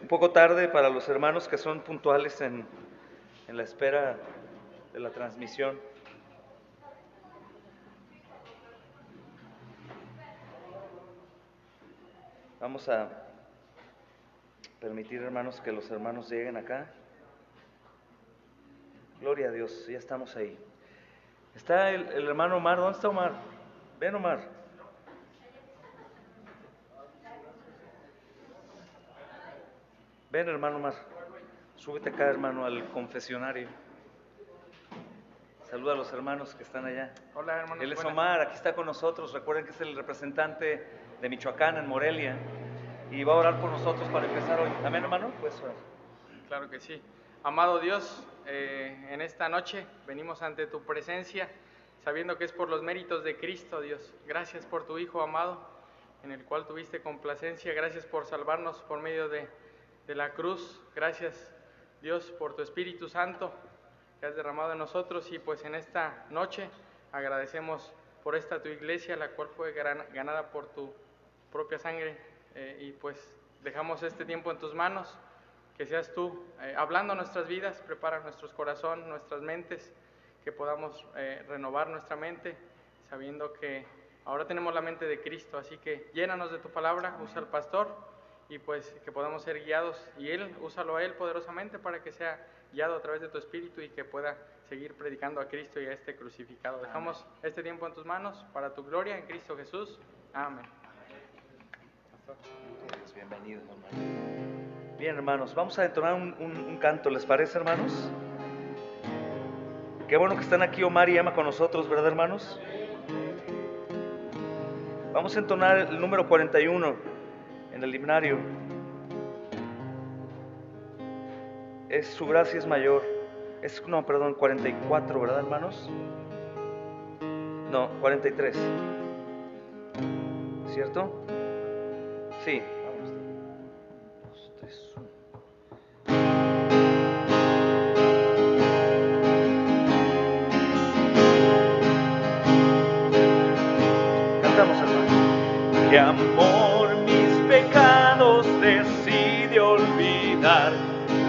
un poco tarde para los hermanos que son puntuales en la espera de la transmisión. Vamos a permitir, hermanos, que los hermanos lleguen acá. Gloria a Dios, ya estamos ahí. Está el hermano Omar. ¿Dónde está Omar? Ven, Omar. Ven, hermano Omar. Súbete acá, hermano, al confesionario. Saluda a los hermanos que están allá. Hola, hermanos. Él es Omar, aquí está con nosotros. Recuerden que es el representante de Michoacán en Morelia y va a orar por nosotros para empezar hoy. ¿Amén, hermano? Pues orar. Claro que sí. Amado Dios, en esta noche venimos ante tu presencia, sabiendo que es por los méritos de Cristo, Dios. Gracias por tu Hijo amado, en el cual tuviste complacencia. Gracias por salvarnos por medio de la cruz. Gracias, Dios, por tu Espíritu Santo que has derramado en nosotros. Y pues en esta noche agradecemos por esta tu iglesia, la cual fue ganada por tu propia sangre. Y pues dejamos este tiempo en tus manos. Que seas tú hablando nuestras vidas, prepara nuestros corazones, nuestras mentes, que podamos renovar nuestra mente, sabiendo que ahora tenemos la mente de Cristo. Así que llénanos de tu palabra, usa al pastor, y pues que podamos ser guiados, y úsalo a él poderosamente para que sea guiado a través de tu Espíritu y que pueda seguir predicando a Cristo y a este crucificado. Dejamos este tiempo en tus manos, para tu gloria, en Cristo Jesús. Amén. Bienvenido, hermano. Bien, hermanos, vamos a entonar un canto, ¿les parece, hermanos? Qué bueno que están aquí Omar y Emma con nosotros, ¿verdad, hermanos? Vamos a entonar el número 41 en el himnario. Es su gracia es mayor. 44, ¿verdad, hermanos? No, 43. ¿Cierto? Sí. Cantamos, hermano. Que amor mis pecados decide olvidar,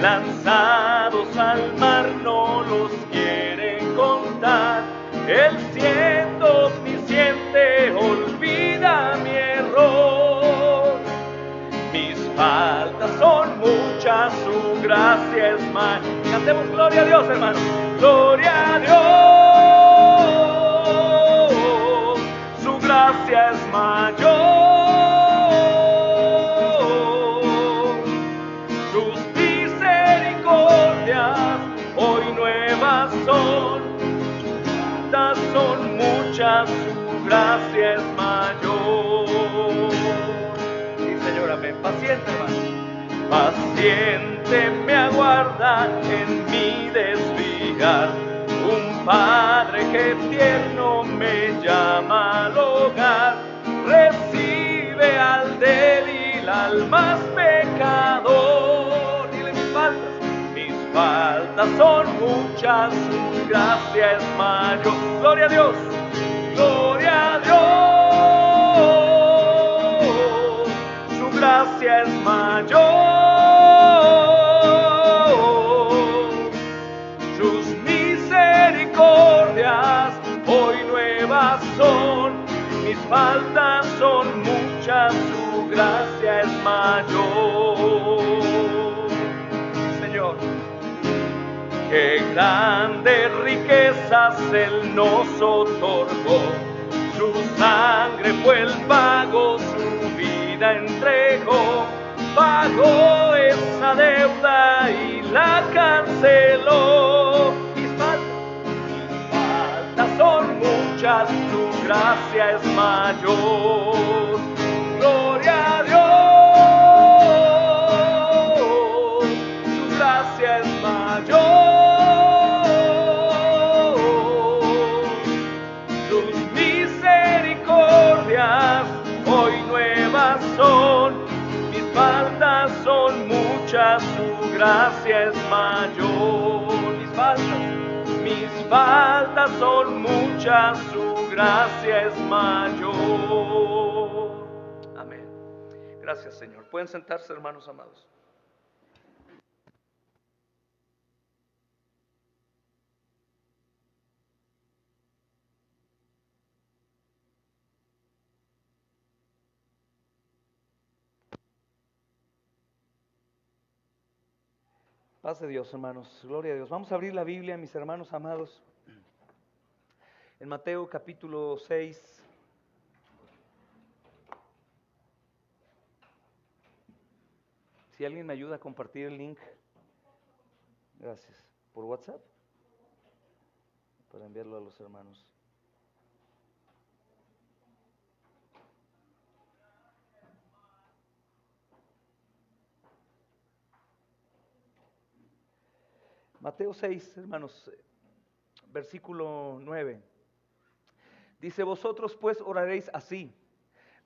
lanzados al mar no los quiere contar. Él siendo omnisciente olvida mi error. Mis faltas son muchas, su gracia es más. Cantemos gloria a Dios, hermanos. Gloria a Dios, su gracia es mayor. Sus misericordias hoy nuevas son. Son muchas, su gracia es mayor. Sí, Señor, amén. Paciente, hermano. Paciente me aguarda en mi desviar, un Padre que tierno me llama al hogar. Recibe al débil, al más pecador. Dile mis faltas son muchas, su gracia es mayor. Gloria a Dios, gloria a Dios, su gracia es mayor. Sus misericordias hoy nuevas son. Mis faltas son muchas, su gracia es mayor. Señor, qué grandes riquezas Él nos otorgó. Su sangre fue el pago, su vida entregó. Pagó esa deuda y la canceló. Mis faltas son muchas, su gracia es mayor. Gloria a Dios, su gracia es mayor. Sus misericordias hoy nuevas son. Mis faltas son muchas, su gracia es mayor. Mis faltas son muchas, su gracia es mayor. Amén. Gracias, Señor. Pueden sentarse, hermanos amados. Paz de Dios, hermanos. Gloria a Dios. Vamos a abrir la Biblia, mis hermanos amados. En Mateo capítulo 6. Si alguien me ayuda a compartir el link. Gracias. ¿Por WhatsApp? Para enviarlo a los hermanos. Mateo 6, hermanos, versículo 9. Dice, vosotros pues oraréis así: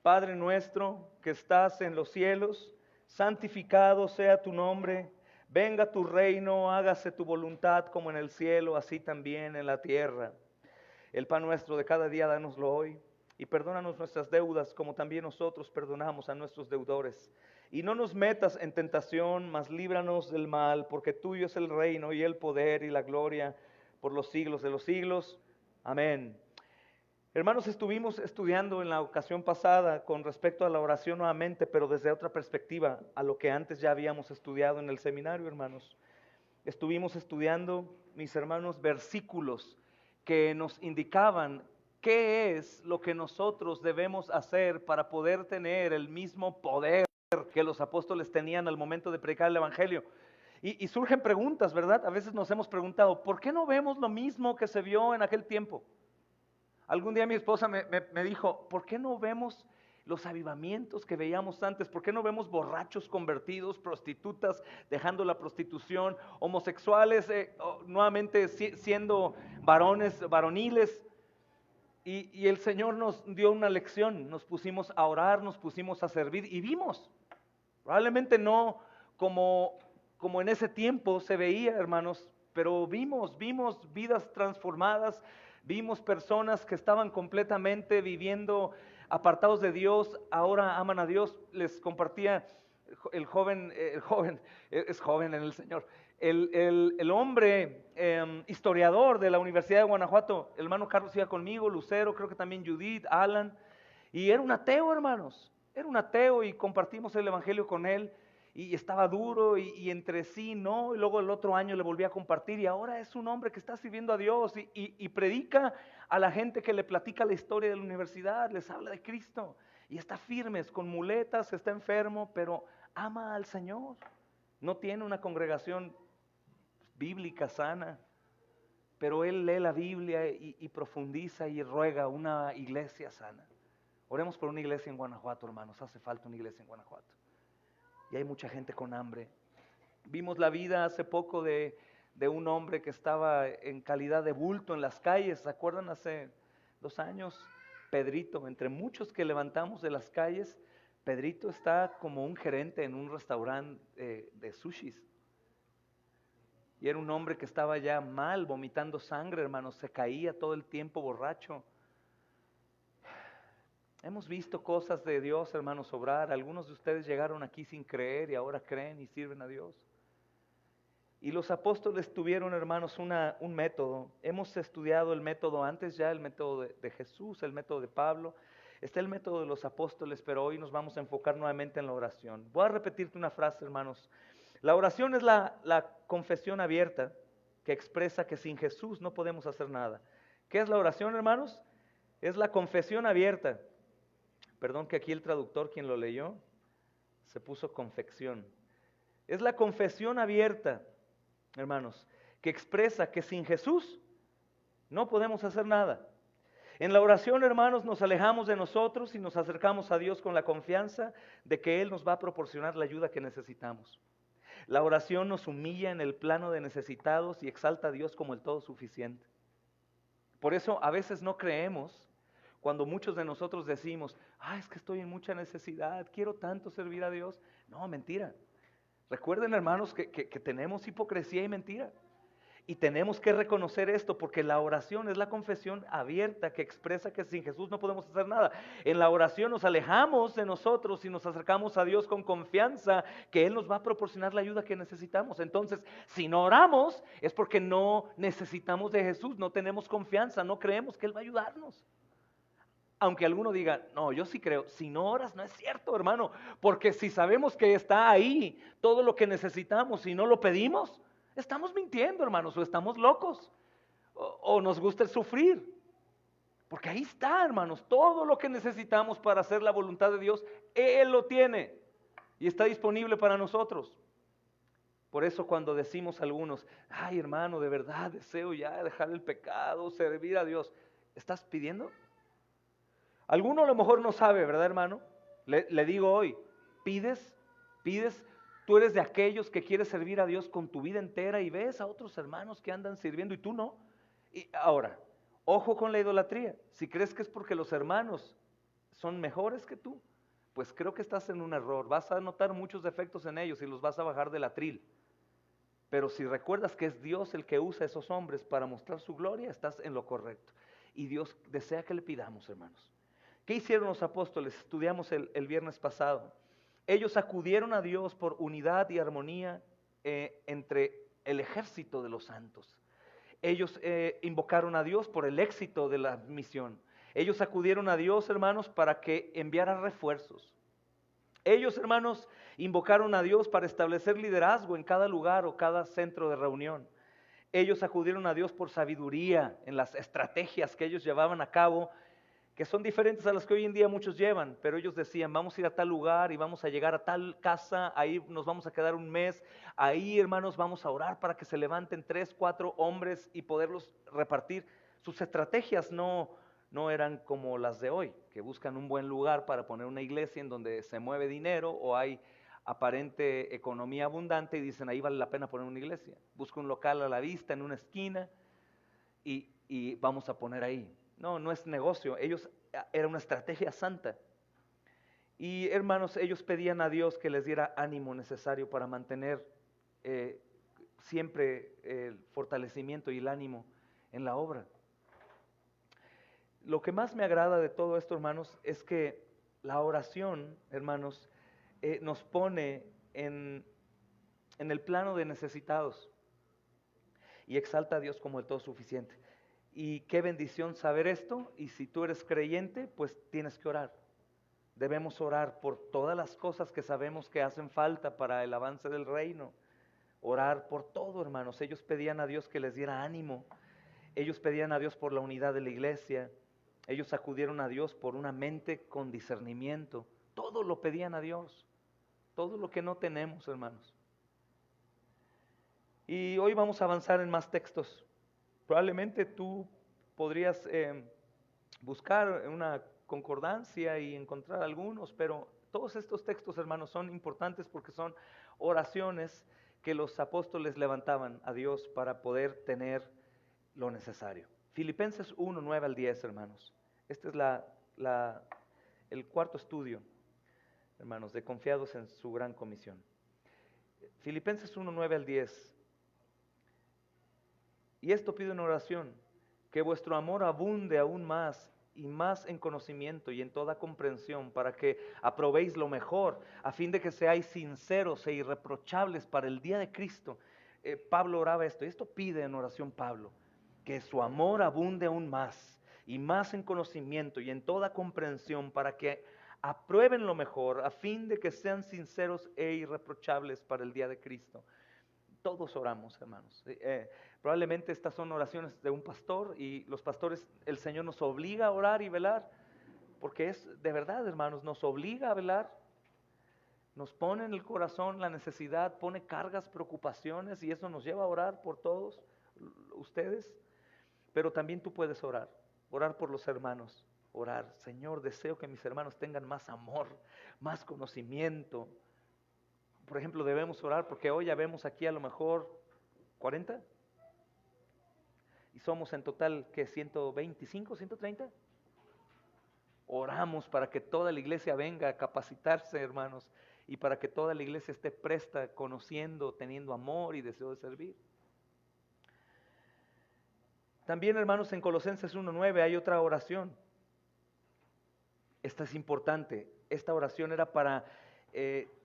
Padre nuestro que estás en los cielos, santificado sea tu nombre, venga tu reino, hágase tu voluntad como en el cielo, así también en la tierra. El pan nuestro de cada día dánoslo hoy, y perdónanos nuestras deudas como también nosotros perdonamos a nuestros deudores. Y no nos metas en tentación, mas líbranos del mal, porque tuyo es el reino y el poder y la gloria por los siglos de los siglos. Amén. Hermanos, estuvimos estudiando en la ocasión pasada con respecto a la oración nuevamente, pero desde otra perspectiva, a lo que antes ya habíamos estudiado en el seminario, hermanos. Estuvimos estudiando, mis hermanos, versículos que nos indicaban qué es lo que nosotros debemos hacer para poder tener el mismo poder que los apóstoles tenían al momento de predicar el evangelio. Y surgen preguntas, ¿verdad? A veces nos hemos preguntado, ¿por qué no vemos lo mismo que se vio en aquel tiempo? Algún día mi esposa me dijo, ¿por qué no vemos los avivamientos que veíamos antes? ¿Por qué no vemos borrachos convertidos, prostitutas dejando la prostitución, homosexuales nuevamente siendo varoniles? Y el Señor nos dio una lección, nos pusimos a orar, nos pusimos a servir y vimos. Probablemente no como en ese tiempo se veía, hermanos, pero vimos vidas transformadas, vimos personas que estaban completamente viviendo apartados de Dios, ahora aman a Dios. Les compartía el joven es joven en el Señor, el hombre historiador de la Universidad de Guanajuato, el hermano Carlos iba conmigo, Lucero, creo que también Judith, Alan, y era un ateo, hermanos. Era un ateo y compartimos el evangelio con él y estaba duro y entre sí, ¿no? Y luego el otro año le volví a compartir y ahora es un hombre que está sirviendo a Dios y predica a la gente que le platica la historia de la universidad, les habla de Cristo y está firme, con muletas, está enfermo, pero ama al Señor. No tiene una congregación bíblica sana, pero él lee la Biblia y profundiza y ruega una iglesia sana. Oremos por una iglesia en Guanajuato, hermanos. Hace falta una iglesia en Guanajuato. Y hay mucha gente con hambre. Vimos la vida hace poco de un hombre que estaba en calidad de bulto en las calles. ¿Se acuerdan? Hace 2 años, Pedrito, entre muchos que levantamos de las calles, Pedrito está como un gerente en un restaurante de sushis. Y era un hombre que estaba ya mal, vomitando sangre, hermanos. Se caía todo el tiempo borracho. Hemos visto cosas de Dios, hermanos, obrar. Algunos de ustedes llegaron aquí sin creer y ahora creen y sirven a Dios. Y los apóstoles tuvieron, hermanos, un método. Hemos estudiado el método antes ya, el método de Jesús, el método de Pablo. Está el método de los apóstoles, pero hoy nos vamos a enfocar nuevamente en la oración. Voy a repetirte una frase, hermanos. La oración es la confesión abierta que expresa que sin Jesús no podemos hacer nada. ¿Qué es la oración, hermanos? Es la confesión abierta. Perdón que aquí el traductor, quien lo leyó, se puso confección. Es la confesión abierta, hermanos, que expresa que sin Jesús no podemos hacer nada. En la oración, hermanos, nos alejamos de nosotros y nos acercamos a Dios con la confianza de que Él nos va a proporcionar la ayuda que necesitamos. La oración nos humilla en el plano de necesitados y exalta a Dios como el todo suficiente. Por eso a veces no creemos cuando muchos de nosotros decimos, es que estoy en mucha necesidad, quiero tanto servir a Dios. No, mentira. Recuerden, hermanos, que tenemos hipocresía y mentira. Y tenemos que reconocer esto porque la oración es la confesión abierta que expresa que sin Jesús no podemos hacer nada. En la oración nos alejamos de nosotros y nos acercamos a Dios con confianza que Él nos va a proporcionar la ayuda que necesitamos. Entonces, si no oramos es porque no necesitamos de Jesús, no tenemos confianza, no creemos que Él va a ayudarnos. Aunque alguno diga, no, yo sí creo, si no oras no es cierto, hermano, porque si sabemos que está ahí todo lo que necesitamos y no lo pedimos, Estamos mintiendo, hermanos, o estamos locos, o nos gusta el sufrir. Porque ahí está, hermanos, todo lo que necesitamos para hacer la voluntad de Dios, Él lo tiene y está disponible para nosotros. Por eso cuando decimos a algunos, ay hermano, de verdad deseo ya dejar el pecado, servir a Dios, ¿estás pidiendo? Alguno a lo mejor no sabe, ¿verdad, hermano? Le digo hoy, pides, tú eres de aquellos que quieres servir a Dios con tu vida entera y ves a otros hermanos que andan sirviendo y tú no. Y ahora, ojo con la idolatría. Si crees que es porque los hermanos son mejores que tú, pues creo que estás en un error. Vas a notar muchos defectos en ellos y los vas a bajar del atril. Pero si recuerdas que es Dios el que usa a esos hombres para mostrar su gloria, estás en lo correcto. Y Dios desea que le pidamos, hermanos. ¿Qué hicieron los apóstoles? Estudiamos el viernes pasado. Ellos acudieron a Dios por unidad y armonía entre el ejército de los santos. Ellos invocaron a Dios por el éxito de la misión. Ellos acudieron a Dios, hermanos, para que enviara refuerzos. Ellos, hermanos, invocaron a Dios para establecer liderazgo en cada lugar o cada centro de reunión. Ellos acudieron a Dios por sabiduría en las estrategias que ellos llevaban a cabo, que son diferentes a las que hoy en día muchos llevan, pero ellos decían, vamos a ir a tal lugar y vamos a llegar a tal casa, ahí nos vamos a quedar un mes, ahí, hermanos, vamos a orar para que se levanten 3, 4 hombres y poderlos repartir. Sus estrategias no eran como las de hoy, que buscan un buen lugar para poner una iglesia en donde se mueve dinero o hay aparente economía abundante y dicen, ahí vale la pena poner una iglesia. Busca un local a la vista en una esquina y vamos a poner ahí. No es negocio, era una estrategia santa. Y hermanos, ellos pedían a Dios que les diera ánimo necesario para mantener siempre el fortalecimiento y el ánimo en la obra. Lo que más me agrada de todo esto, hermanos, es que la oración, hermanos, nos pone en el plano de necesitados y exalta a Dios como el todo suficiente. Y qué bendición saber esto, y si tú eres creyente, pues tienes que orar. Debemos orar por todas las cosas que sabemos que hacen falta para el avance del reino. Orar por todo, hermanos. Ellos pedían a Dios que les diera ánimo. Ellos pedían a Dios por la unidad de la iglesia. Ellos acudieron a Dios por una mente con discernimiento. Todo lo pedían a Dios. Todo lo que no tenemos, hermanos. Y hoy vamos a avanzar en más textos. Probablemente tú podrías buscar una concordancia y encontrar algunos, pero todos estos textos, hermanos, son importantes porque son oraciones que los apóstoles levantaban a Dios para poder tener lo necesario. Filipenses 1, 9 al 10, hermanos. Este es el cuarto estudio, hermanos, de confiados en su gran comisión. Filipenses 1, 9 al 10. Y esto pido en oración, que vuestro amor abunde aún más y más en conocimiento y en toda comprensión, para que aprobéis lo mejor, a fin de que seáis sinceros e irreprochables para el día de Cristo. Pablo oraba esto, y esto pide en oración Pablo, que su amor abunde aún más y más en conocimiento y en toda comprensión, para que aprueben lo mejor, a fin de que sean sinceros e irreprochables para el día de Cristo. Todos oramos, hermanos. Probablemente estas son oraciones de un pastor y los pastores, el Señor nos obliga a orar y velar, porque es de verdad, hermanos, nos obliga a velar, nos pone en el corazón la necesidad, pone cargas, preocupaciones y eso nos lleva a orar por todos ustedes, pero también tú puedes orar por los hermanos, orar, Señor, deseo que mis hermanos tengan más amor, más conocimiento. Por ejemplo, debemos orar porque hoy ya vemos aquí a lo mejor 40 y somos en total, ¿qué? 125, 130. Oramos para que toda la iglesia venga a capacitarse, hermanos, y para que toda la iglesia esté presta, conociendo, teniendo amor y deseo de servir. También, hermanos, en Colosenses 1:9 hay otra oración. Esta es importante. Esta oración era para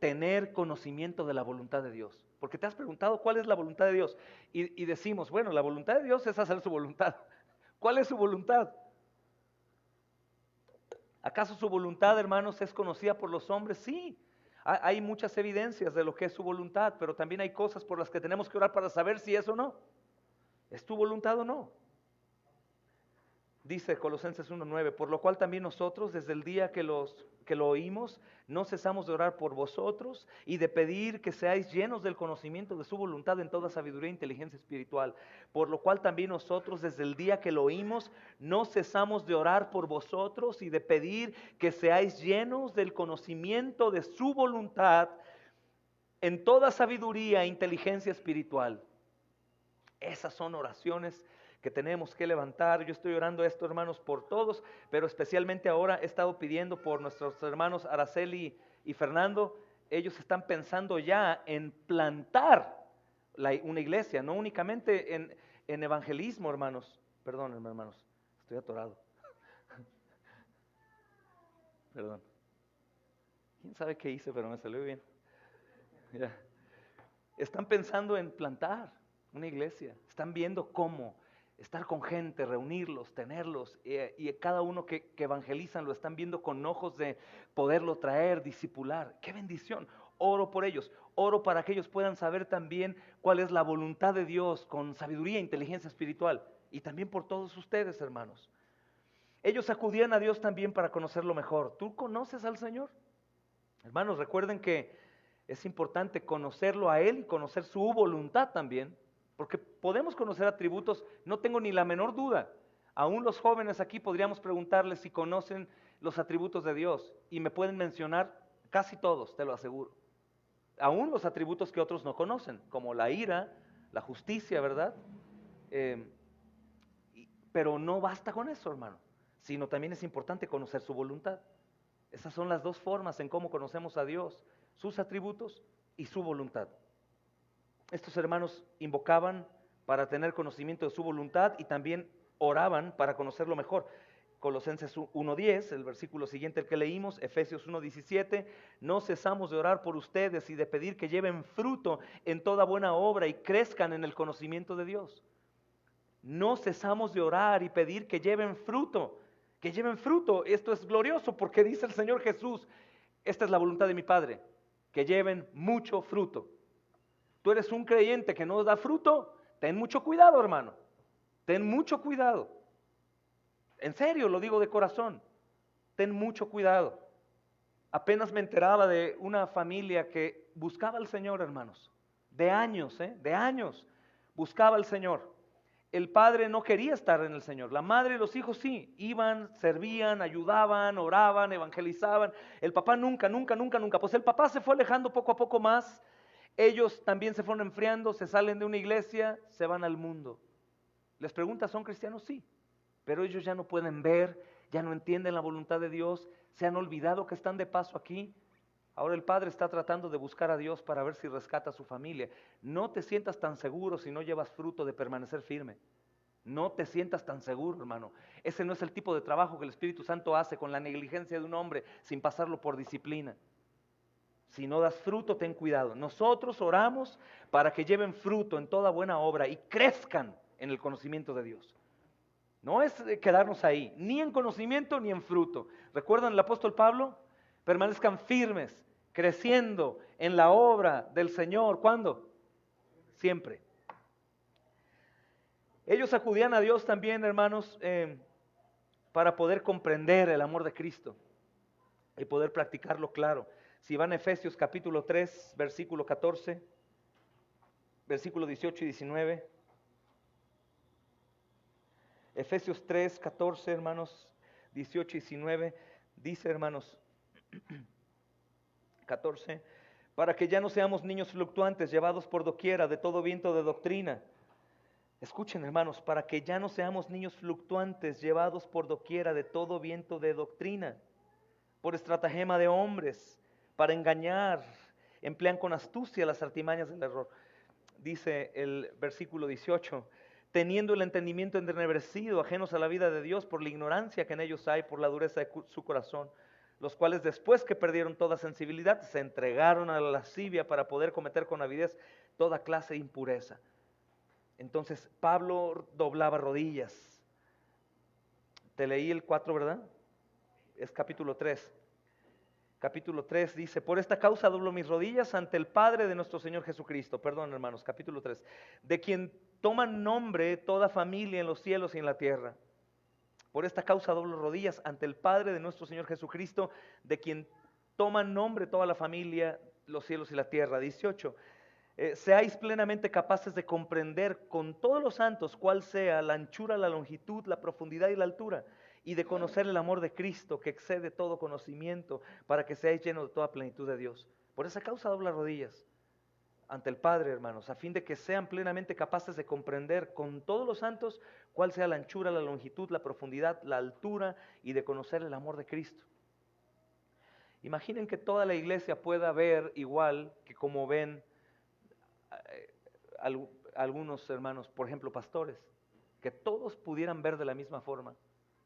tener conocimiento de la voluntad de Dios. Porque te has preguntado cuál es la voluntad de Dios. Y decimos, bueno, la voluntad de Dios es hacer su voluntad. ¿Cuál es su voluntad? ¿Acaso su voluntad, hermanos, es conocida por los hombres? Sí. Hay muchas evidencias de lo que es su voluntad, pero también hay cosas por las que tenemos que orar para saber si es o no. ¿Es tu voluntad o no? Dice Colosenses 1:9, por lo cual también nosotros desde el día que lo oímos, no cesamos de orar por vosotros y de pedir que seáis llenos del conocimiento de su voluntad en toda sabiduría e inteligencia espiritual. Por lo cual también nosotros desde el día que lo oímos, no cesamos de orar por vosotros y de pedir que seáis llenos del conocimiento de su voluntad en toda sabiduría e inteligencia espiritual. Esas son oraciones que tenemos que levantar. Yo estoy orando esto, hermanos, por todos, pero especialmente ahora he estado pidiendo por nuestros hermanos Araceli y Fernando. Ellos están pensando ya en plantar una iglesia, no únicamente en evangelismo, hermanos. Perdón, hermanos, estoy atorado. Perdón. ¿Quién sabe qué hice, pero me salió bien? Ya. Están pensando en plantar una iglesia. Están viendo cómo estar con gente, reunirlos, tenerlos, y cada uno que evangelizan lo están viendo con ojos de poderlo traer, discipular. ¡Qué bendición! Oro por ellos, oro para que ellos puedan saber también cuál es la voluntad de Dios con sabiduría e inteligencia espiritual, y también por todos ustedes, hermanos. Ellos acudían a Dios también para conocerlo mejor. ¿Tú conoces al Señor? Hermanos, recuerden que es importante conocerlo a Él y conocer su voluntad también, porque podemos conocer atributos, no tengo ni la menor duda. Aún los jóvenes aquí podríamos preguntarles si conocen los atributos de Dios y me pueden mencionar casi todos, te lo aseguro. Aún los atributos que otros no conocen, como la ira, la justicia, ¿verdad? Pero no basta con eso, hermano, sino también es importante conocer su voluntad. Esas son las dos formas en cómo conocemos a Dios, sus atributos y su voluntad. Estos hermanos invocaban para tener conocimiento de su voluntad y también oraban para conocerlo mejor. Colosenses 1:10, el versículo siguiente el que leímos, Efesios 1:17, no cesamos de orar por ustedes y de pedir que lleven fruto en toda buena obra y crezcan en el conocimiento de Dios. No cesamos de orar y pedir que lleven fruto. Que lleven fruto, esto es glorioso porque dice el Señor Jesús, esta es la voluntad de mi Padre, que lleven mucho fruto. Tú eres un creyente que no da fruto, ten mucho cuidado, hermano, ten mucho cuidado. En serio, lo digo de corazón, ten mucho cuidado. Apenas me enteraba de una familia que buscaba al Señor, hermanos, de años, buscaba al Señor. El padre no quería estar en el Señor, la madre y los hijos sí, iban, servían, ayudaban, oraban, evangelizaban. El papá nunca. Pues el papá se fue alejando poco a poco más, ellos también se fueron enfriando, se salen de una iglesia, se van al mundo. Les pregunta, ¿son cristianos? Sí, pero ellos ya no pueden ver, ya no entienden la voluntad de Dios, se han olvidado que están de paso aquí. Ahora el padre está tratando de buscar a Dios para ver si rescata a su familia. No te sientas tan seguro si no llevas fruto de permanecer firme. No te sientas tan seguro, hermano. Ese no es el tipo de trabajo que el Espíritu Santo hace con la negligencia de un hombre sin pasarlo por disciplina. Si no das fruto, ten cuidado. Nosotros oramos para que lleven fruto en toda buena obra y crezcan en el conocimiento de Dios. No es quedarnos ahí, ni en conocimiento ni en fruto. ¿Recuerdan el apóstol Pablo? Permanezcan firmes, creciendo en la obra del Señor. ¿Cuándo? Siempre. Ellos acudían a Dios también, hermanos, para poder comprender el amor de Cristo y poder practicarlo claro. Si van a Efesios capítulo 3, versículo 14, versículo 18 y 19. Efesios 3, 14, hermanos, 18 y 19, dice, hermanos, 14, para que ya no seamos niños fluctuantes, llevados por doquiera de todo viento de doctrina. Escuchen, hermanos, para que ya no seamos niños fluctuantes, llevados por doquiera de todo viento de doctrina, por estratagema de hombres, para engañar, emplean con astucia las artimañas del error. Dice el versículo 18, teniendo el entendimiento entenebrecido, ajenos a la vida de Dios por la ignorancia que en ellos hay, por la dureza de su corazón, los cuales después que perdieron toda sensibilidad, se entregaron a la lascivia para poder cometer con avidez toda clase de impureza. Entonces Pablo doblaba rodillas. Te leí el 4, ¿verdad? Es capítulo 3. capítulo 3 dice, por esta causa doblo mis rodillas ante el Padre de nuestro Señor Jesucristo. Perdón, hermanos, capítulo 3. De quien toma nombre toda familia en los cielos y en la tierra. Por esta causa doblo rodillas ante el Padre de nuestro Señor Jesucristo, de quien toma nombre toda la familia, los cielos y la tierra. 18. Seáis plenamente capaces de comprender con todos los santos cuál sea la anchura, la longitud, la profundidad y la altura, y de conocer el amor de Cristo que excede todo conocimiento, para que seáis llenos de toda plenitud de Dios. Por esa causa dobla rodillas ante el Padre, hermanos, a fin de que sean plenamente capaces de comprender con todos los santos cuál sea la anchura, la longitud, la profundidad, la altura, y de conocer el amor de Cristo. Imaginen que toda la iglesia pueda ver igual que como ven algunos hermanos, por ejemplo pastores, que todos pudieran ver de la misma forma,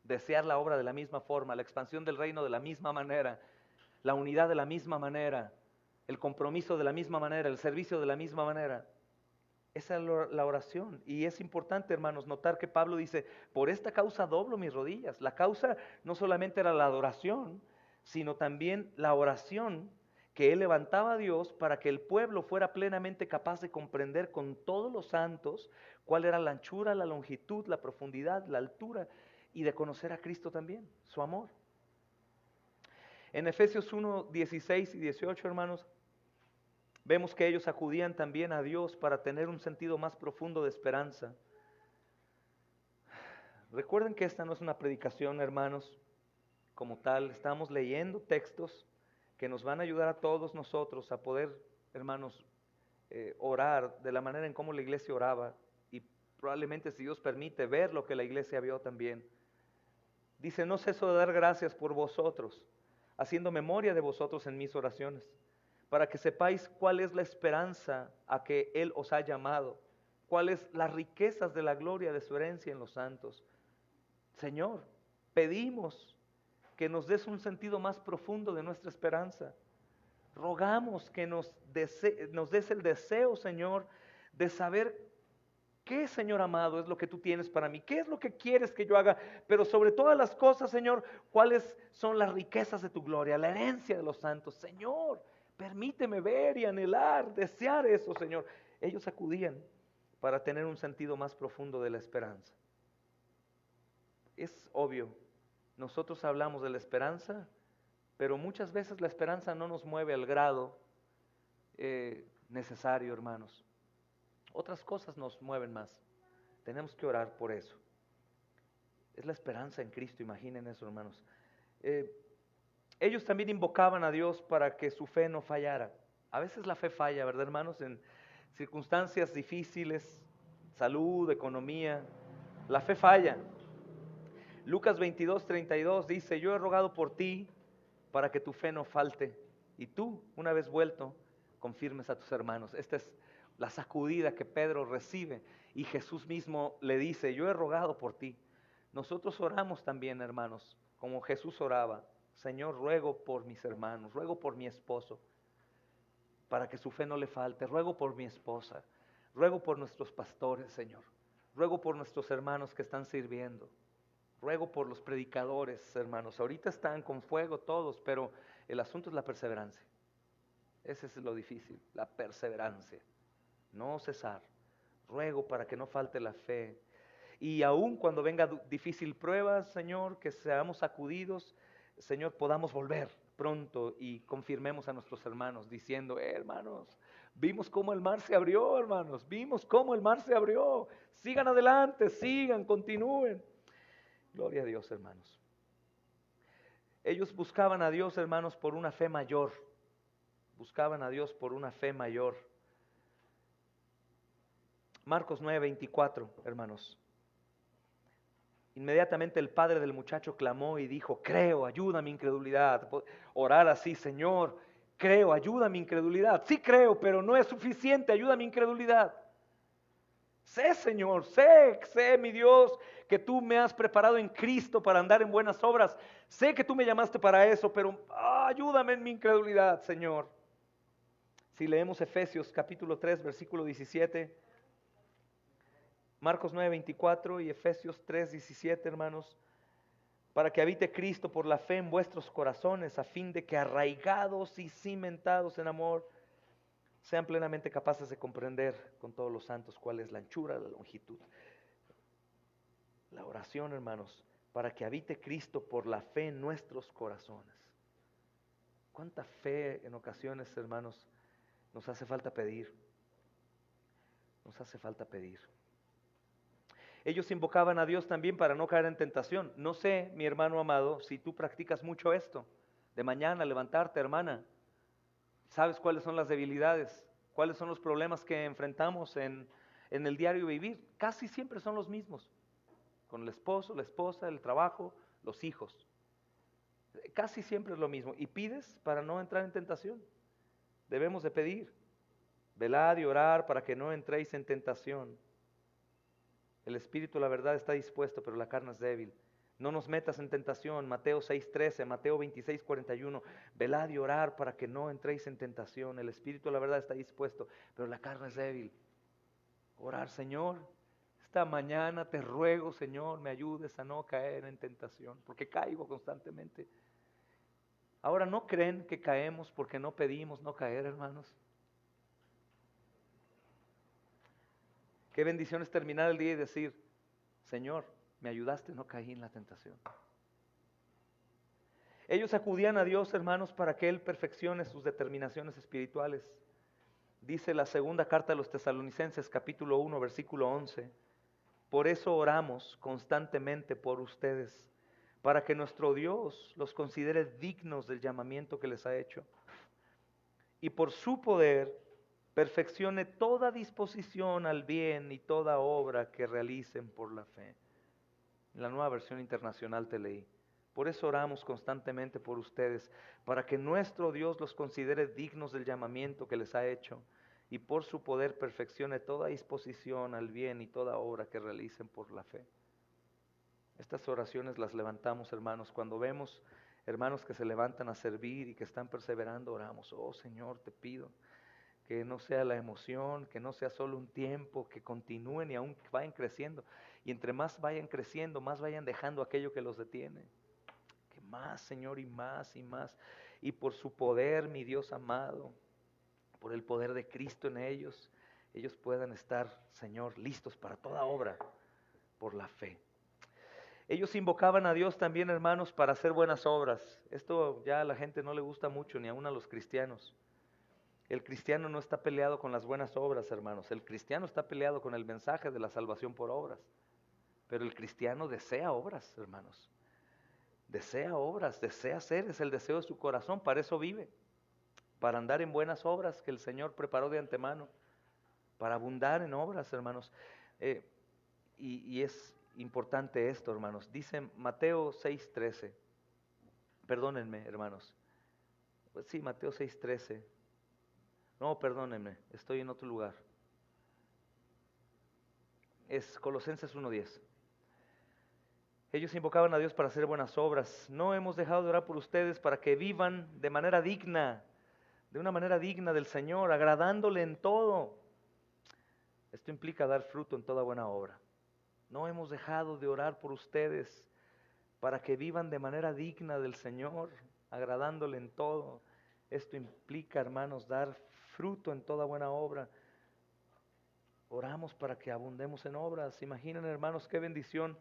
desear la obra de la misma forma, la expansión del reino de la misma manera, la unidad de la misma manera, el compromiso de la misma manera, el servicio de la misma manera. Esa es la oración. Y es importante, hermanos, notar que Pablo dice, por esta causa doblo mis rodillas. La causa no solamente era la adoración, sino también la oración que él levantaba a Dios para que el pueblo fuera plenamente capaz de comprender con todos los santos cuál era la anchura, la longitud, la profundidad, la altura, y de conocer a Cristo también, su amor. En Efesios 1, 16 y 18, hermanos, vemos que ellos acudían también a Dios para tener un sentido más profundo de esperanza. Recuerden que esta no es una predicación, hermanos, como tal. Estamos leyendo textos que nos van a ayudar a todos nosotros a poder, hermanos, orar de la manera en cómo la iglesia oraba, y probablemente, si Dios permite, ver lo que la iglesia vio también. Dice, no ceso de dar gracias por vosotros, haciendo memoria de vosotros en mis oraciones, para que sepáis cuál es la esperanza a que Él os ha llamado, cuáles las riquezas de la gloria de su herencia en los santos. Señor, pedimos que nos des un sentido más profundo de nuestra esperanza. Rogamos que nos des el deseo, Señor, de saber qué, Señor amado, es lo que tú tienes para mí, qué es lo que quieres que yo haga, pero sobre todas las cosas, Señor, cuáles son las riquezas de tu gloria, la herencia de los santos. Señor, permíteme ver y anhelar, desear eso, Señor. Ellos acudían para tener un sentido más profundo de la esperanza. Es obvio, nosotros hablamos de la esperanza, pero muchas veces la esperanza no nos mueve al grado necesario, hermanos. Otras cosas nos mueven más. Tenemos que orar por eso. Es la esperanza en Cristo, imaginen eso, hermanos. Ellos también invocaban a Dios para que su fe no fallara. A veces la fe falla, ¿verdad, hermanos? En circunstancias difíciles, salud, economía, la fe falla. Lucas 22, 32 dice, yo he rogado por ti para que tu fe no falte, y tú, una vez vuelto, confirmes a tus hermanos. Esta es la sacudida que Pedro recibe, y Jesús mismo le dice, yo he rogado por ti. Nosotros oramos también, hermanos, como Jesús oraba. Señor, ruego por mis hermanos, ruego por mi esposo, para que su fe no le falte, ruego por mi esposa, ruego por nuestros pastores, Señor, ruego por nuestros hermanos que están sirviendo, ruego por los predicadores, hermanos. Ahorita están con fuego todos, pero el asunto es la perseverancia. Ese es lo difícil, la perseverancia, no cesar. Ruego para que no falte la fe. Y aun cuando venga difícil prueba, Señor, que seamos sacudidos, Señor, podamos volver pronto y confirmemos a nuestros hermanos diciendo, hermanos, vimos cómo el mar se abrió, hermanos, vimos cómo el mar se abrió. Sigan adelante, sigan, continúen. Gloria a Dios, hermanos. Ellos buscaban a Dios, hermanos, por una fe mayor. Buscaban a Dios por una fe mayor. Marcos 9:24, hermanos. Inmediatamente el padre del muchacho clamó y dijo, creo, ayuda a mi incredulidad. Orar así, Señor, creo, ayuda a mi incredulidad. Sí creo, pero no es suficiente, ayuda a mi incredulidad. Sé, Señor, sé, mi Dios, que tú me has preparado en Cristo para andar en buenas obras. Sé que tú me llamaste para eso, pero ayúdame en mi incredulidad, Señor. Si leemos Efesios capítulo 3, versículo 17, Marcos 9:24 y Efesios 3:17, hermanos, para que habite Cristo por la fe en vuestros corazones, a fin de que arraigados y cimentados en amor, sean plenamente capaces de comprender con todos los santos cuál es la anchura, la longitud. La oración, hermanos, para que habite Cristo por la fe en nuestros corazones. ¿Cuánta fe en ocasiones, hermanos, nos hace falta pedir? Nos hace falta pedir. Ellos invocaban a Dios también para no caer en tentación. No sé, mi hermano amado, si tú practicas mucho esto, de mañana levantarte, hermana. ¿Sabes cuáles son las debilidades? ¿Cuáles son los problemas que enfrentamos en el diario vivir? Casi siempre son los mismos. Con el esposo, la esposa, el trabajo, los hijos. Casi siempre es lo mismo. Y pides para no entrar en tentación. Debemos de pedir. Velad y orar para que no entréis en tentación. El espíritu, la verdad, está dispuesto, pero la carne es débil. No nos metas en tentación. Mateo 6:13, Mateo 26:41. Velad y orar para que no entréis en tentación. El espíritu, la verdad, está dispuesto, pero la carne es débil. Orar, Señor, esta mañana te ruego, Señor, me ayudes a no caer en tentación, porque caigo constantemente. Ahora, ¿no creen que caemos porque no pedimos no caer, hermanos? Qué bendición es terminar el día y decir, Señor, me ayudaste, no caí en la tentación. Ellos acudían a Dios, hermanos, para que Él perfeccione sus determinaciones espirituales. Dice la segunda carta de los Tesalonicenses, capítulo 1, versículo 11. Por eso oramos constantemente por ustedes, para que nuestro Dios los considere dignos del llamamiento que les ha hecho. Y por su poder perfeccione toda disposición al bien y toda obra que realicen por la fe. En la Nueva Versión Internacional te leí. Por eso oramos constantemente por ustedes, para que nuestro Dios los considere dignos del llamamiento que les ha hecho, y por su poder perfeccione toda disposición al bien y toda obra que realicen por la fe. Estas oraciones las levantamos, hermanos, cuando vemos hermanos que se levantan a servir y que están perseverando, oramos, oh Señor, te pido que no sea la emoción, que no sea solo un tiempo, que continúen y aún vayan creciendo. Y entre más vayan creciendo, más vayan dejando aquello que los detiene. Que más, Señor, y más y más. Y por su poder, mi Dios amado, por el poder de Cristo en ellos puedan estar, Señor, listos para toda obra por la fe. Ellos invocaban a Dios también, hermanos, para hacer buenas obras. Esto ya a la gente no le gusta mucho, ni aún a los cristianos. El cristiano no está peleado con las buenas obras, hermanos. El cristiano está peleado con el mensaje de la salvación por obras. Pero el cristiano desea obras, hermanos. Desea obras, desea hacer, es el deseo de su corazón, para eso vive. Para andar en buenas obras que el Señor preparó de antemano. Para abundar en obras, hermanos. Y es importante esto, hermanos. Dice Mateo 6:13. Perdónenme, hermanos. Pues sí, Mateo 6:13. No, perdónenme, estoy en otro lugar. Es Colosenses 1:10. Ellos invocaban a Dios para hacer buenas obras. No hemos dejado de orar por ustedes para que vivan de manera digna, de una manera digna del Señor, agradándole en todo. Esto implica dar fruto en toda buena obra. No hemos dejado de orar por ustedes para que vivan de manera digna del Señor, agradándole en todo. Esto implica, hermanos, dar fruto en toda buena obra. Oramos para que abundemos en obras. Imaginen, hermanos, qué bendición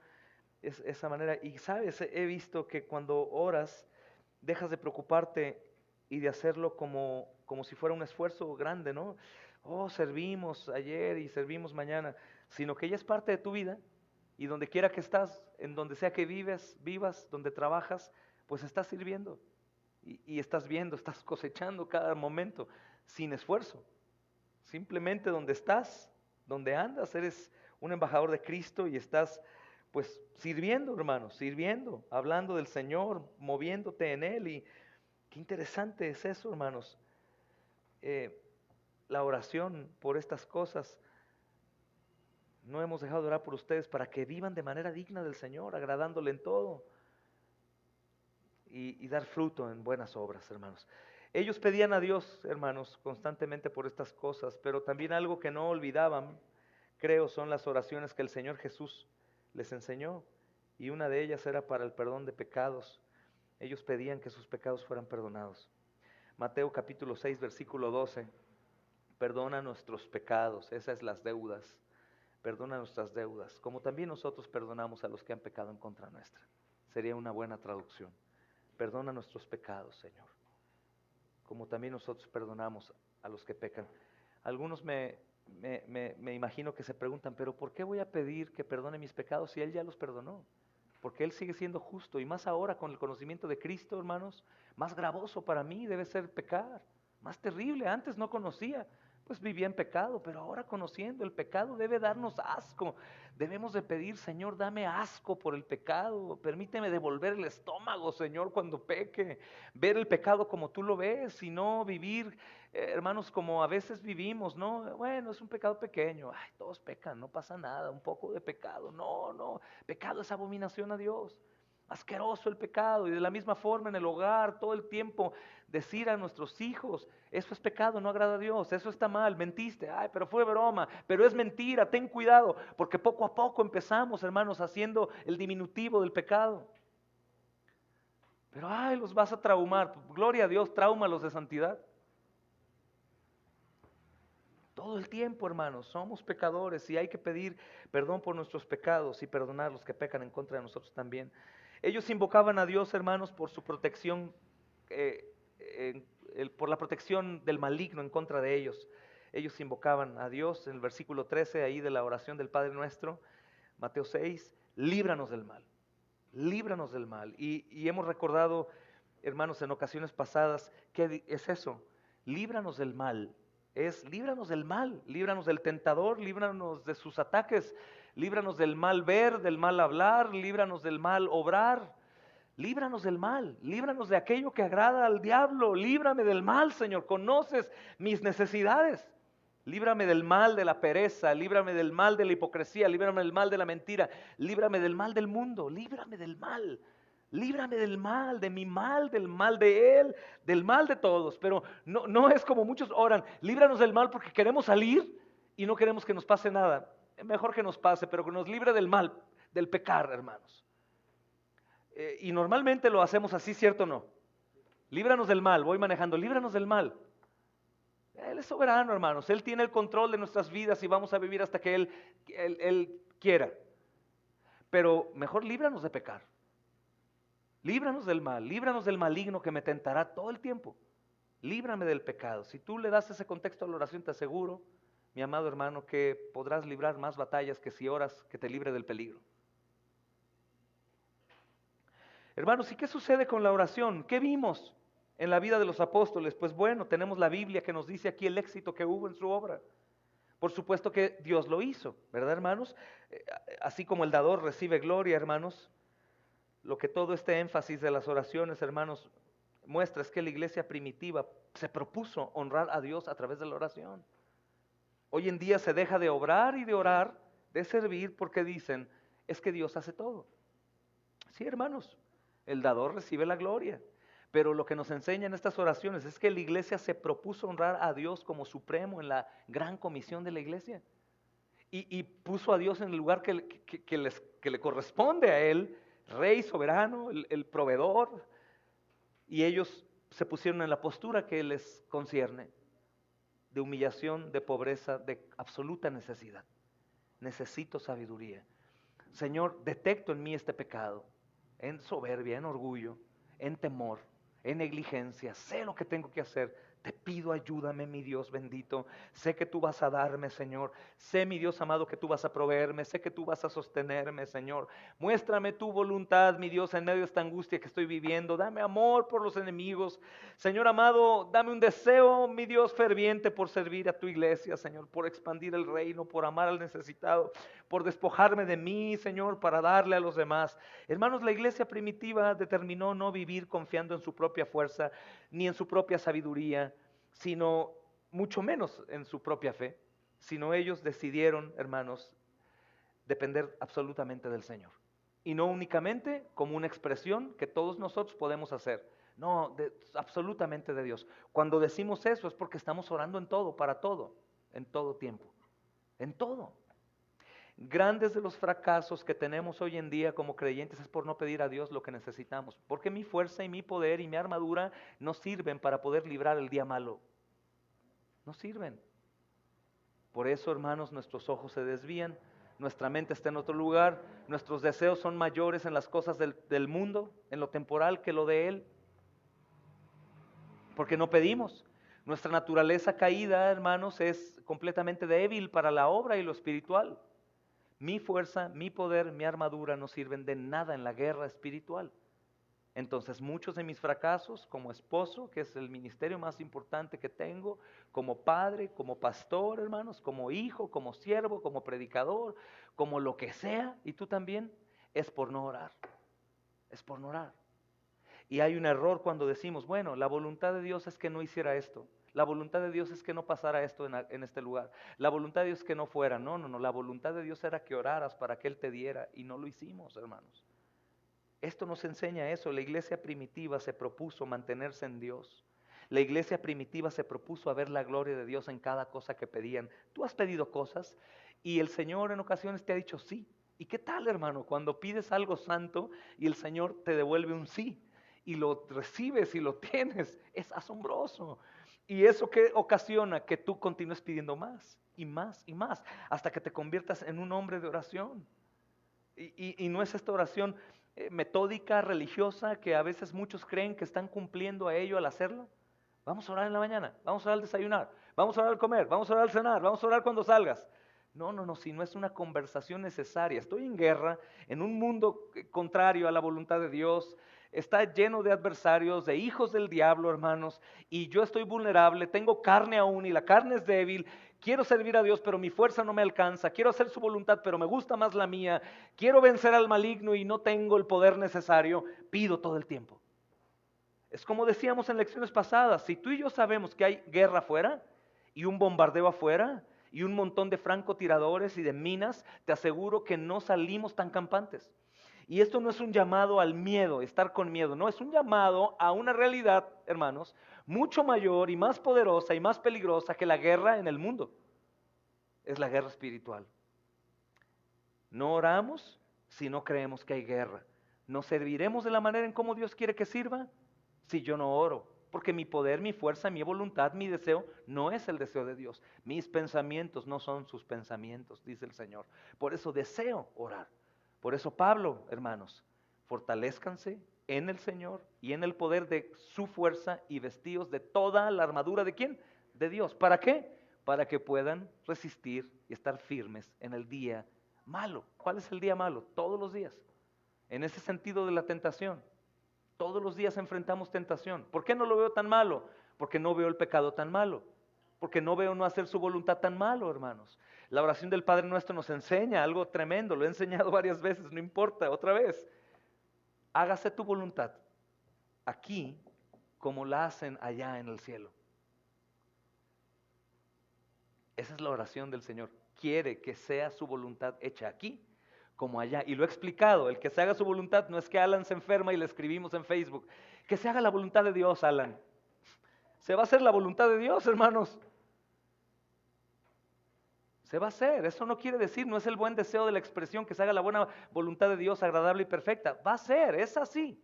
es esa manera. Y sabes, he visto que cuando oras, dejas de preocuparte y de hacerlo como si fuera un esfuerzo grande, ¿no? Oh, servimos ayer y servimos mañana, sino que ya es parte de tu vida. Y donde quiera que estás, en donde sea que vivas, donde trabajas, pues estás sirviendo. Y estás viendo, estás cosechando cada momento, sin esfuerzo. Simplemente donde estás, donde andas, eres un embajador de Cristo y estás pues sirviendo, hermanos, sirviendo, hablando del Señor, moviéndote en Él. Y qué interesante es eso, hermanos. La oración por estas cosas. No hemos dejado de orar por ustedes para que vivan de manera digna del Señor, agradándole en todo. Y dar fruto en buenas obras, hermanos. Ellos pedían a Dios, hermanos, constantemente por estas cosas, pero también algo que no olvidaban, creo, son las oraciones que el Señor Jesús les enseñó. y una de ellas era para el perdón de pecados. Ellos pedían que sus pecados fueran perdonados. Mateo capítulo 6, versículo 12. Perdona nuestros pecados, esas las deudas. Perdona nuestras deudas, como también nosotros perdonamos a los que han pecado en contra nuestra. Sería una buena traducción. Perdona nuestros pecados, Señor, como también nosotros perdonamos a los que pecan. Algunos me imagino que se preguntan, pero ¿por qué voy a pedir que perdone mis pecados si Él ya los perdonó? Porque Él sigue siendo justo, y más ahora con el conocimiento de Cristo, hermanos, más gravoso para mí debe ser pecar, más terrible. Antes no conocía, pues vivía en pecado, pero ahora conociendo el pecado debe darnos asco. Debemos de pedir, Señor, dame asco por el pecado, permíteme devolver el estómago, Señor, cuando peque, ver el pecado como tú lo ves y no vivir, hermanos, como a veces vivimos, ¿no? Bueno, es un pecado pequeño, ay, todos pecan, no pasa nada, un poco de pecado, no, pecado es abominación a Dios. Asqueroso el pecado, y de la misma forma en el hogar, todo el tiempo decir a nuestros hijos, eso es pecado, no agrada a Dios, eso está mal, mentiste, ay, pero fue broma, pero es mentira, ten cuidado, porque poco a poco empezamos, hermanos, haciendo el diminutivo del pecado. Pero ay, los vas a traumar, gloria a Dios, tráumalos de santidad. Todo el tiempo, hermanos, somos pecadores y hay que pedir perdón por nuestros pecados y perdonar a los que pecan en contra de nosotros también. Ellos invocaban a Dios, hermanos, por su protección, por la protección del maligno en contra de ellos. Ellos invocaban a Dios en el versículo 13, ahí de la oración del Padre Nuestro, Mateo 6, líbranos del mal, líbranos del mal. Y hemos recordado, hermanos, en ocasiones pasadas, ¿qué es eso? Líbranos del mal. Es líbranos del mal, líbranos del tentador, líbranos de sus ataques, líbranos del mal ver, del mal hablar, líbranos del mal obrar, líbranos del mal, líbranos de aquello que agrada al diablo, líbrame del mal, Señor, conoces mis necesidades, líbrame del mal de la pereza, líbrame del mal de la hipocresía, líbrame del mal de la mentira, líbrame del mal del mundo, líbrame del mal. Líbrame del mal, de mi mal, del mal de él, del mal de todos. Pero no es como muchos oran, líbranos del mal porque queremos salir y no queremos que nos pase nada. Es mejor que nos pase, pero que nos libre del mal, del pecar, hermanos. Y normalmente lo hacemos así, ¿cierto o no? Líbranos del mal, voy manejando, líbranos del mal. Él es soberano, hermanos. Él tiene el control de nuestras vidas y vamos a vivir hasta que Él quiera. Pero mejor líbranos de pecar. Líbranos del mal, líbranos del maligno que me tentará todo el tiempo. Líbrame del pecado. Si tú le das ese contexto a la oración, te aseguro, mi amado hermano, que podrás librar más batallas que si oras que te libre del peligro. Hermanos, ¿y qué sucede con la oración? ¿Qué vimos en la vida de los apóstoles? Pues bueno, tenemos la Biblia que nos dice aquí el éxito que hubo en su obra. Por supuesto que Dios lo hizo, ¿verdad, hermanos? Así como el dador recibe gloria, hermanos. Lo que todo este énfasis de las oraciones, hermanos, muestra es que la iglesia primitiva se propuso honrar a Dios a través de la oración. Hoy en día se deja de obrar y de orar, de servir, porque dicen, es que Dios hace todo. Sí, hermanos, el dador recibe la gloria. Pero lo que nos enseñan estas oraciones es que la iglesia se propuso honrar a Dios como supremo en la gran comisión de la iglesia. Y puso a Dios en el lugar que le corresponde a Él, Rey soberano, el proveedor, y ellos se pusieron en la postura que les concierne, de humillación, de pobreza, de absoluta necesidad. Necesito sabiduría. Señor, detecto en mí este pecado, en soberbia, en orgullo, en temor, en negligencia, sé lo que tengo que hacer. Te pido ayúdame, mi Dios bendito. Sé que tú vas a darme, Señor. Sé, mi Dios amado, que tú vas a proveerme. Sé que tú vas a sostenerme, Señor. Muéstrame tu voluntad, mi Dios, en medio de esta angustia que estoy viviendo. Dame amor por los enemigos. Señor amado, dame un deseo, mi Dios, ferviente por servir a tu iglesia, Señor, por expandir el reino, por amar al necesitado, por despojarme de mí, Señor, para darle a los demás. Hermanos, la iglesia primitiva determinó no vivir confiando en su propia fuerza, ni en su propia sabiduría, sino mucho menos en su propia fe, sino ellos decidieron, hermanos, depender absolutamente del Señor. Y no únicamente como una expresión que todos nosotros podemos hacer, no, absolutamente de Dios. Cuando decimos eso es porque estamos orando en todo, para todo, en todo tiempo, en todo. Grandes de los fracasos que tenemos hoy en día como creyentes es por no pedir a Dios lo que necesitamos. Porque mi fuerza y mi poder y mi armadura no sirven para poder librar el día malo. No sirven. Por eso, hermanos, nuestros ojos se desvían, nuestra mente está en otro lugar, nuestros deseos son mayores en las cosas del mundo, en lo temporal, que lo de Él. Porque no pedimos. Nuestra naturaleza caída, hermanos, es completamente débil para la obra y lo espiritual. Mi fuerza, mi poder, mi armadura no sirven de nada en la guerra espiritual. Entonces, muchos de mis fracasos como esposo, que es el ministerio más importante que tengo, como padre, como pastor, hermanos, como hijo, como siervo, como predicador, como lo que sea, y tú también, es por no orar. Es por no orar. Y hay un error cuando decimos, bueno, la voluntad de Dios es que no hiciera esto. La voluntad de Dios es que no pasara esto en este lugar. La voluntad de Dios es que no fuera. No. La voluntad de Dios era que oraras para que Él te diera y no lo hicimos, hermanos. Esto nos enseña eso. La iglesia primitiva se propuso mantenerse en Dios. La iglesia primitiva se propuso a ver la gloria de Dios en cada cosa que pedían. Tú has pedido cosas y el Señor en ocasiones te ha dicho sí. ¿Y qué tal, hermano? Cuando pides algo santo y el Señor te devuelve un sí y lo recibes y lo tienes, es asombroso. ¿Y eso qué ocasiona? Que tú continúes pidiendo más y más y más, hasta que te conviertas en un hombre de oración. Y no es esta oración metódica, religiosa, que a veces muchos creen que están cumpliendo a ello al hacerlo. Vamos a orar en la mañana, vamos a orar al desayunar, vamos a orar al comer, vamos a orar al cenar, vamos a orar cuando salgas. No, si no es una conversación necesaria. Estoy en guerra, en un mundo contrario a la voluntad de Dios. Está lleno de adversarios, de hijos del diablo, hermanos, y yo estoy vulnerable, tengo carne aún y la carne es débil. Quiero servir a Dios, pero mi fuerza no me alcanza. Quiero hacer su voluntad, pero me gusta más la mía. Quiero vencer al maligno y no tengo el poder necesario. Pido todo el tiempo. Es como decíamos en lecciones pasadas, si tú y yo sabemos que hay guerra afuera y un bombardeo afuera y un montón de francotiradores y de minas, te aseguro que no salimos tan campantes. Y esto no es un llamado al miedo, estar con miedo, no, es un llamado a una realidad, hermanos, mucho mayor y más poderosa y más peligrosa que la guerra en el mundo. Es la guerra espiritual. No oramos si no creemos que hay guerra. ¿No serviremos de la manera en cómo Dios quiere que sirva? Si yo no oro, porque mi poder, mi fuerza, mi voluntad, mi deseo no es el deseo de Dios. Mis pensamientos no son sus pensamientos, dice el Señor. Por eso deseo orar. Por eso Pablo, hermanos, fortalézcanse en el Señor y en el poder de su fuerza y vestidos de toda la armadura ¿de quién? De Dios. ¿Para qué? Para que puedan resistir y estar firmes en el día malo. ¿Cuál es el día malo? Todos los días. En ese sentido de la tentación. Todos los días enfrentamos tentación. ¿Por qué no lo veo tan malo? Porque no veo el pecado tan malo. Porque no veo no hacer su voluntad tan malo, hermanos. La oración del Padre Nuestro nos enseña algo tremendo. Lo he enseñado varias veces, no importa, otra vez. Hágase tu voluntad aquí como la hacen allá en el cielo. Esa es la oración del Señor. Quiere que sea su voluntad hecha aquí como allá. Y lo he explicado, el que se haga su voluntad no es que Alan se enferma y le escribimos en Facebook. Que se haga la voluntad de Dios, Alan. Se va a hacer la voluntad de Dios, hermanos. Se va a hacer. Eso no quiere decir, no es el buen deseo de la expresión que se haga la buena voluntad de Dios agradable y perfecta. Va a ser, es así.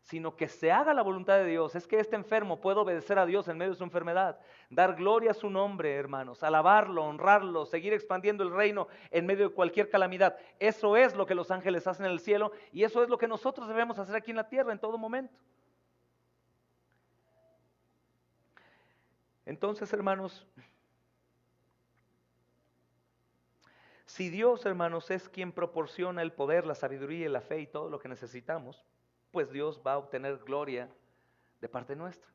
Sino que se haga la voluntad de Dios. Es que este enfermo puede obedecer a Dios en medio de su enfermedad. Dar gloria a su nombre, hermanos. Alabarlo, honrarlo, seguir expandiendo el reino en medio de cualquier calamidad. Eso es lo que los ángeles hacen en el cielo y eso es lo que nosotros debemos hacer aquí en la tierra en todo momento. Entonces, hermanos, si Dios, hermanos, es quien proporciona el poder, la sabiduría y la fe y todo lo que necesitamos, pues Dios va a obtener gloria de parte nuestra.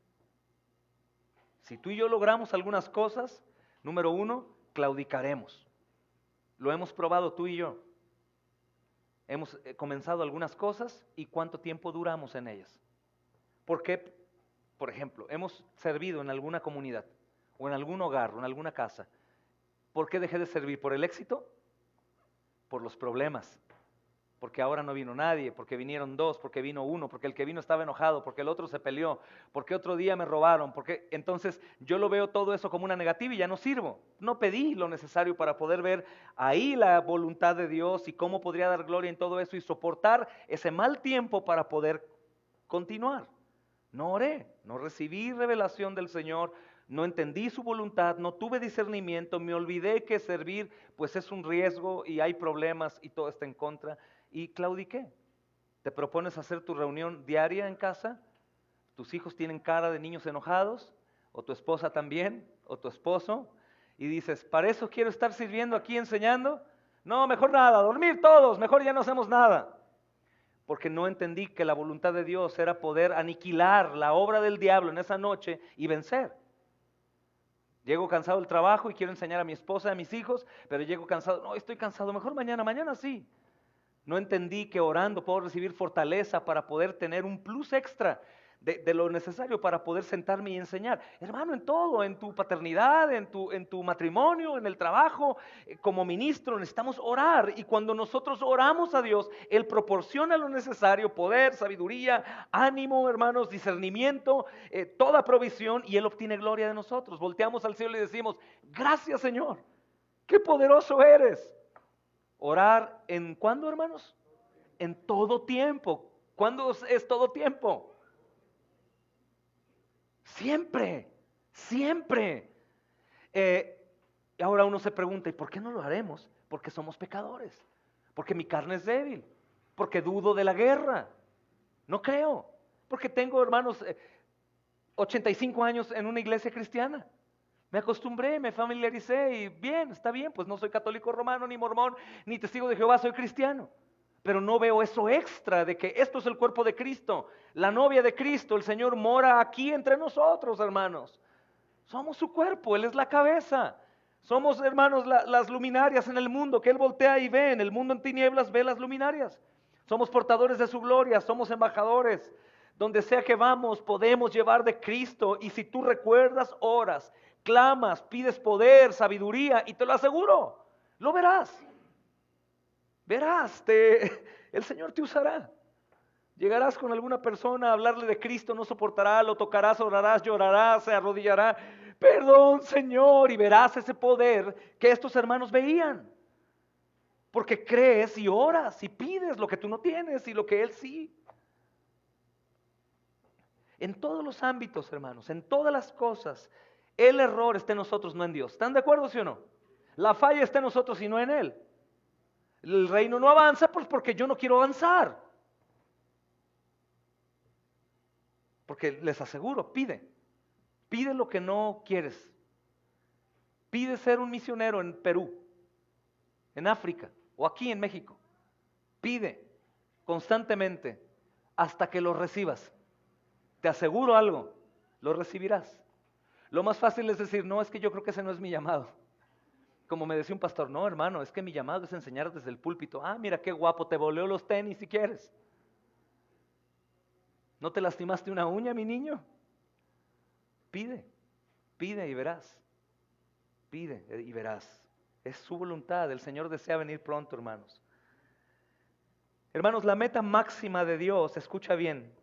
Si tú y yo logramos algunas cosas, número 1, claudicaremos. Lo hemos probado tú y yo. Hemos comenzado algunas cosas y cuánto tiempo duramos en ellas. ¿Por qué? Por ejemplo, hemos servido en alguna comunidad o en algún hogar o en alguna casa. ¿Por qué dejé de servir? ¿Por el éxito? Por los problemas. porque ahora no vino nadie, porque vinieron dos, porque vino uno, porque el que vino estaba enojado, porque el otro se peleó, porque otro día me robaron, porque entonces yo lo veo todo eso como una negativa y ya no sirvo. No pedí lo necesario para poder ver ahí la voluntad de Dios y cómo podría dar gloria en todo eso y soportar ese mal tiempo para poder continuar. No oré, no recibí revelación del Señor, no entendí su voluntad, no tuve discernimiento, me olvidé que servir pues es un riesgo y hay problemas y todo está en contra y claudiqué. ¿Te propones hacer tu reunión diaria en casa? ¿Tus hijos tienen cara de niños enojados? ¿O tu esposa también? ¿O tu esposo? Y dices, ¿para eso quiero estar sirviendo aquí enseñando? No, mejor nada, dormir todos, mejor ya no hacemos nada. Porque no entendí que la voluntad de Dios era poder aniquilar la obra del diablo en esa noche y vencer. Llego cansado del trabajo y quiero enseñar a mi esposa y a mis hijos, pero llego cansado, no, estoy cansado, mejor mañana sí. No entendí que orando puedo recibir fortaleza para poder tener un plus extra de lo necesario para poder sentarme y enseñar. Hermano, en todo, en tu paternidad, en tu matrimonio, en el trabajo, como ministro necesitamos orar. Y cuando nosotros oramos a Dios, Él proporciona lo necesario, poder, sabiduría, ánimo, hermanos, discernimiento, toda provisión y Él obtiene gloria de nosotros. Volteamos al cielo y decimos, gracias Señor, qué poderoso eres. Orar en ¿cuándo, hermanos? En todo tiempo. ¿Cuándo es todo tiempo? Siempre, siempre. Ahora uno se pregunta, ¿y por qué no lo haremos? Porque somos pecadores, porque mi carne es débil, porque dudo de la guerra. No creo, porque tengo, hermanos, 85 años en una iglesia cristiana. Me acostumbré, me familiaricé y bien, está bien, pues no soy católico romano, ni mormón, ni testigo de Jehová, soy cristiano. Pero no veo eso extra de que esto es el cuerpo de Cristo, la novia de Cristo, el Señor mora aquí entre nosotros, hermanos. Somos su cuerpo, Él es la cabeza. Somos, hermanos, las luminarias en el mundo, que Él voltea y ve, en el mundo en tinieblas ve las luminarias. Somos portadores de su gloria, somos embajadores. Donde sea que vamos, podemos llevar de Cristo. Y si tú recuerdas, oras, clamas, pides poder, sabiduría, y te lo aseguro, lo verás. Verás, el Señor te usará. Llegarás con alguna persona a hablarle de Cristo, no soportará, lo tocarás, orarás, llorarás, se arrodillará. Perdón, Señor, y verás ese poder que estos hermanos veían. Porque crees y oras y pides lo que tú no tienes y lo que Él sí. En todos los ámbitos, hermanos, en todas las cosas, el error está en nosotros, no en Dios. ¿Están de acuerdo, sí o no? La falla está en nosotros y no en Él. El reino no avanza pues porque yo no quiero avanzar. Porque les aseguro, pide lo que no quieres. Pide ser un misionero en Perú, en África o aquí en México. Pide constantemente hasta que lo recibas. Te aseguro algo, lo recibirás. Lo más fácil es decir, no, es que yo creo que ese no es mi llamado. Como me decía un pastor, no hermano, es que mi llamado es enseñar desde el púlpito. Ah, mira qué guapo, te voleo los tenis si quieres. ¿No te lastimaste una uña, mi niño? Pide y verás. Pide y verás. Es su voluntad, el Señor desea venir pronto, hermanos. Hermanos, la meta máxima de Dios, escucha bien,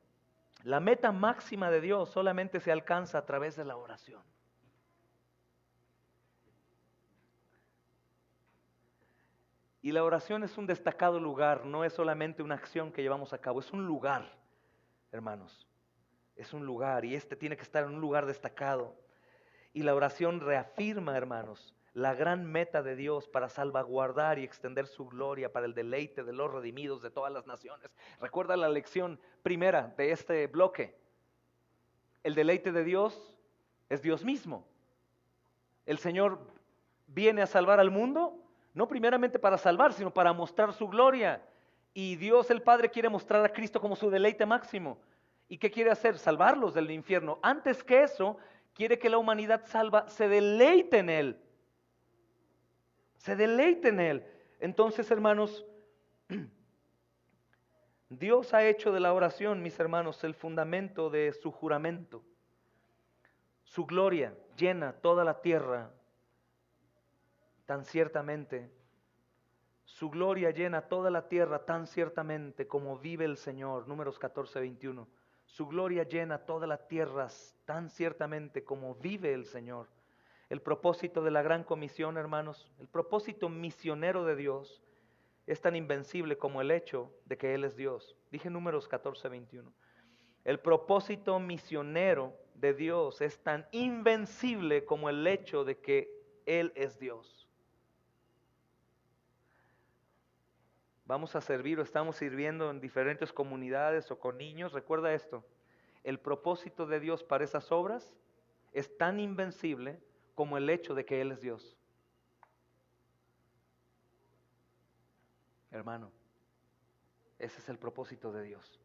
la meta máxima de Dios solamente se alcanza a través de la oración. Y la oración es un destacado lugar, no es solamente una acción que llevamos a cabo, es un lugar, hermanos. Es un lugar y este tiene que estar en un lugar destacado. Y la oración reafirma, hermanos, la gran meta de Dios para salvaguardar y extender su gloria para el deleite de los redimidos de todas las naciones. Recuerda la lección primera de este bloque. El deleite de Dios es Dios mismo. El Señor viene a salvar al mundo, no primeramente para salvar, sino para mostrar su gloria. Y Dios el Padre quiere mostrar a Cristo como su deleite máximo. ¿Y qué quiere hacer? Salvarlos del infierno. Antes que eso, quiere que la humanidad salva se deleite en Él. Se deleite en Él. Entonces, hermanos, Dios ha hecho de la oración, mis hermanos, el fundamento de su juramento. Su gloria llena toda la tierra. Tan ciertamente Su gloria llena toda la tierra tan ciertamente como vive el Señor. Números 14, 21. Su gloria llena toda la tierra tan ciertamente como vive el Señor. El propósito de la gran comisión, hermanos, el propósito misionero de Dios es tan invencible como el hecho de que Él es Dios. Dije Números 14, 21. El propósito misionero de Dios es tan invencible como el hecho de que Él es Dios. Vamos a servir o estamos sirviendo en diferentes comunidades o con niños. Recuerda esto, el propósito de Dios para esas obras es tan invencible como el hecho de que Él es Dios. Hermano, ese es el propósito de Dios.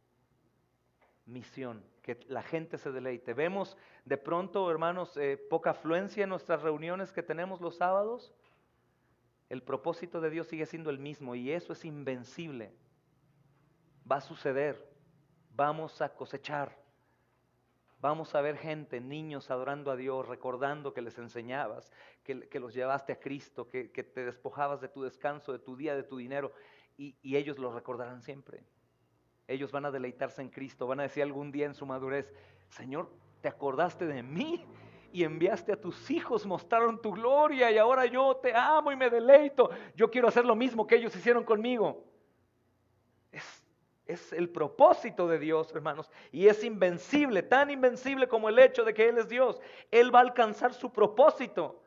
Misión, que la gente se deleite. Vemos de pronto, hermanos, poca afluencia en nuestras reuniones que tenemos los sábados. El propósito de Dios sigue siendo el mismo y eso es invencible. Va a suceder. Vamos a cosechar. Vamos a ver gente, niños adorando a Dios, recordando que les enseñabas, que los llevaste a Cristo, que te despojabas de tu descanso, de tu día, de tu dinero, y ellos lo recordarán siempre. Ellos van a deleitarse en Cristo, van a decir algún día en su madurez, Señor, ¿te acordaste de mí? Y enviaste a tus hijos, mostraron tu gloria y ahora yo te amo y me deleito. Yo quiero hacer lo mismo que ellos hicieron conmigo. Es el propósito de Dios, hermanos, y es invencible, tan invencible como el hecho de que Él es Dios. Él va a alcanzar su propósito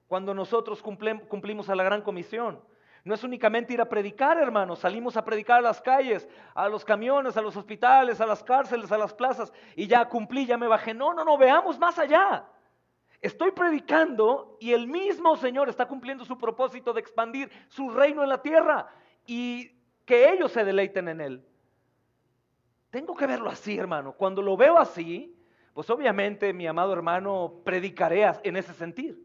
cuando nosotros cumplimos a la gran comisión. No es únicamente ir a predicar, hermanos, salimos a predicar a las calles, a los camiones, a los hospitales, a las cárceles, a las plazas, y ya cumplí, ya me bajé. No, veamos más allá. Estoy predicando y el mismo Señor está cumpliendo su propósito de expandir su reino en la tierra y que ellos se deleiten en Él. Tengo que verlo así, hermano. Cuando lo veo así, pues obviamente, mi amado hermano, predicaré en ese sentir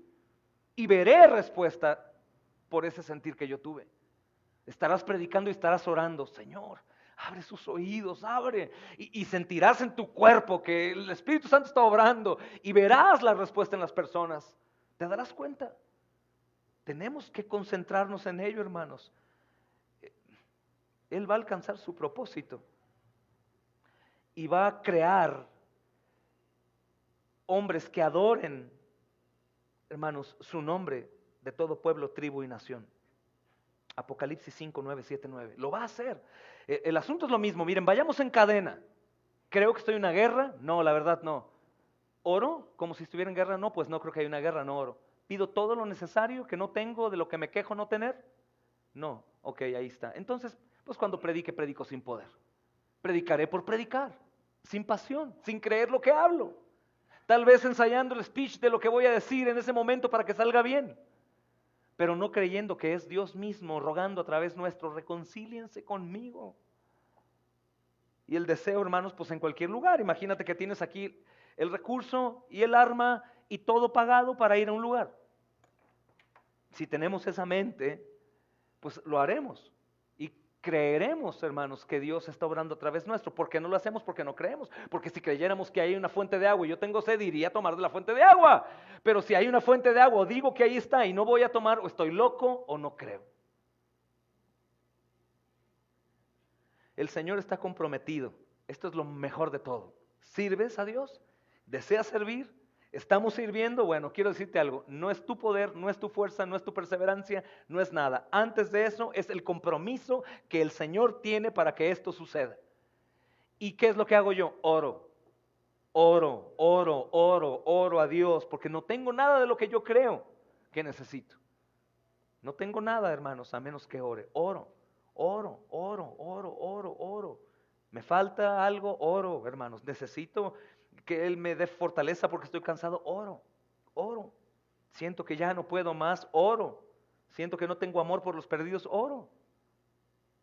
y veré respuesta por ese sentir que yo tuve. Estarás predicando y estarás orando, Señor, abre sus oídos, abre, y sentirás en tu cuerpo que el Espíritu Santo está obrando y verás la respuesta en las personas. Te darás cuenta. Tenemos que concentrarnos en ello, hermanos. Él va a alcanzar su propósito y va a crear hombres que adoren, hermanos, su nombre de todo pueblo, tribu y nación. Apocalipsis 5, 9, 7, 9. Lo va a hacer. El asunto es lo mismo. Miren, vayamos en cadena. ¿Creo que estoy en una guerra? No, la verdad no. ¿Oro como si estuviera en guerra? No, pues no creo que haya una guerra, no oro. ¿Pido todo lo necesario que no tengo, de lo que me quejo no tener? No, ok, ahí está. Entonces, pues cuando predique, predico sin poder. Predicaré por predicar, sin pasión, sin creer lo que hablo. Tal vez ensayando el speech de lo que voy a decir en ese momento para que salga bien, pero no creyendo que es Dios mismo rogando a través nuestro, reconcíliense conmigo. Y el deseo, hermanos, pues en cualquier lugar. Imagínate que tienes aquí el recurso y el arma y todo pagado para ir a un lugar. Si tenemos esa mente, pues lo haremos. Y creeremos, hermanos, que Dios está obrando a través nuestro. ¿Por qué no lo hacemos? Porque no creemos. Porque si creyéramos que hay una fuente de agua y yo tengo sed, iría a tomar de la fuente de agua. Pero si hay una fuente de agua, o digo que ahí está y no voy a tomar, o estoy loco o no creo. El Señor está comprometido. Esto es lo mejor de todo. ¿Sirves a Dios? ¿Deseas servir? ¿Estamos sirviendo? Bueno, quiero decirte algo. No es tu poder, no es tu fuerza, no es tu perseverancia, no es nada. Antes de eso es el compromiso que el Señor tiene para que esto suceda. ¿Y qué es lo que hago yo? Oro a Dios, porque no tengo nada de lo que yo creo que necesito. No tengo nada, hermanos, a menos que ore. Oro. Me falta algo, oro, hermanos. Necesito que Él me dé fortaleza porque estoy cansado, oro. Siento que ya no puedo más, oro. Siento que no tengo amor por los perdidos, oro.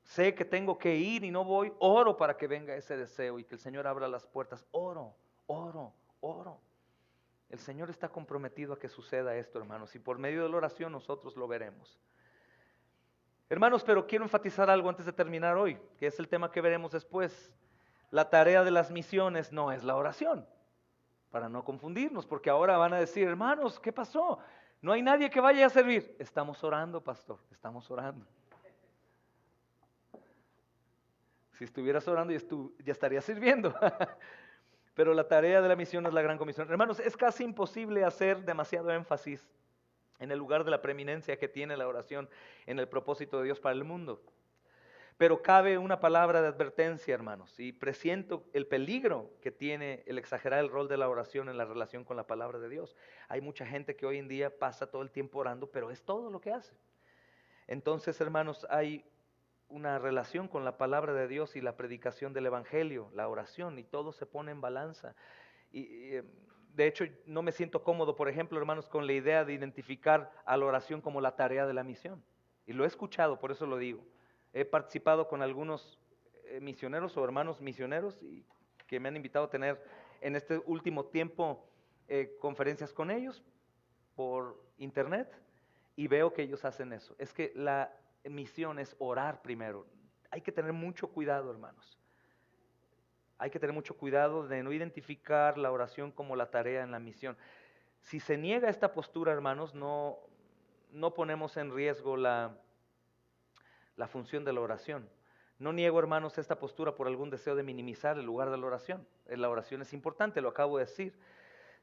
Sé que tengo que ir y no voy, oro para que venga ese deseo y que el Señor abra las puertas, oro. El Señor está comprometido a que suceda esto, hermanos, y por medio de la oración nosotros lo veremos. Hermanos, pero quiero enfatizar algo antes de terminar hoy, que es el tema que veremos después. La tarea de las misiones no es la oración, para no confundirnos, porque ahora van a decir, hermanos, ¿qué pasó? No hay nadie que vaya a servir. Estamos orando, pastor, estamos orando. Si estuvieras orando, ya estarías sirviendo. Pero la tarea de la misión es la gran comisión. Hermanos, es casi imposible hacer demasiado énfasis en el lugar de la preeminencia que tiene la oración en el propósito de Dios para el mundo. Pero cabe una palabra de advertencia, hermanos, y presiento el peligro que tiene el exagerar el rol de la oración en la relación con la palabra de Dios. Hay mucha gente que hoy en día pasa todo el tiempo orando, pero es todo lo que hace. Entonces, hermanos, hay una relación con la palabra de Dios y la predicación del evangelio, la oración, y todo se pone en balanza. Y de hecho, no me siento cómodo, por ejemplo, hermanos, con la idea de identificar a la oración como la tarea de la misión. Y lo he escuchado, por eso lo digo. He participado con algunos misioneros o hermanos misioneros y que me han invitado a tener en este último tiempo conferencias con ellos por internet, y veo que ellos hacen eso. Es que la misión es orar primero. Hay que tener mucho cuidado, hermanos. Hay que tener mucho cuidado de no identificar la oración como la tarea en la misión. Si se niega esta postura, hermanos, no ponemos en riesgo la función de la oración. No niego, hermanos, esta postura por algún deseo de minimizar el lugar de la oración. La oración es importante, lo acabo de decir,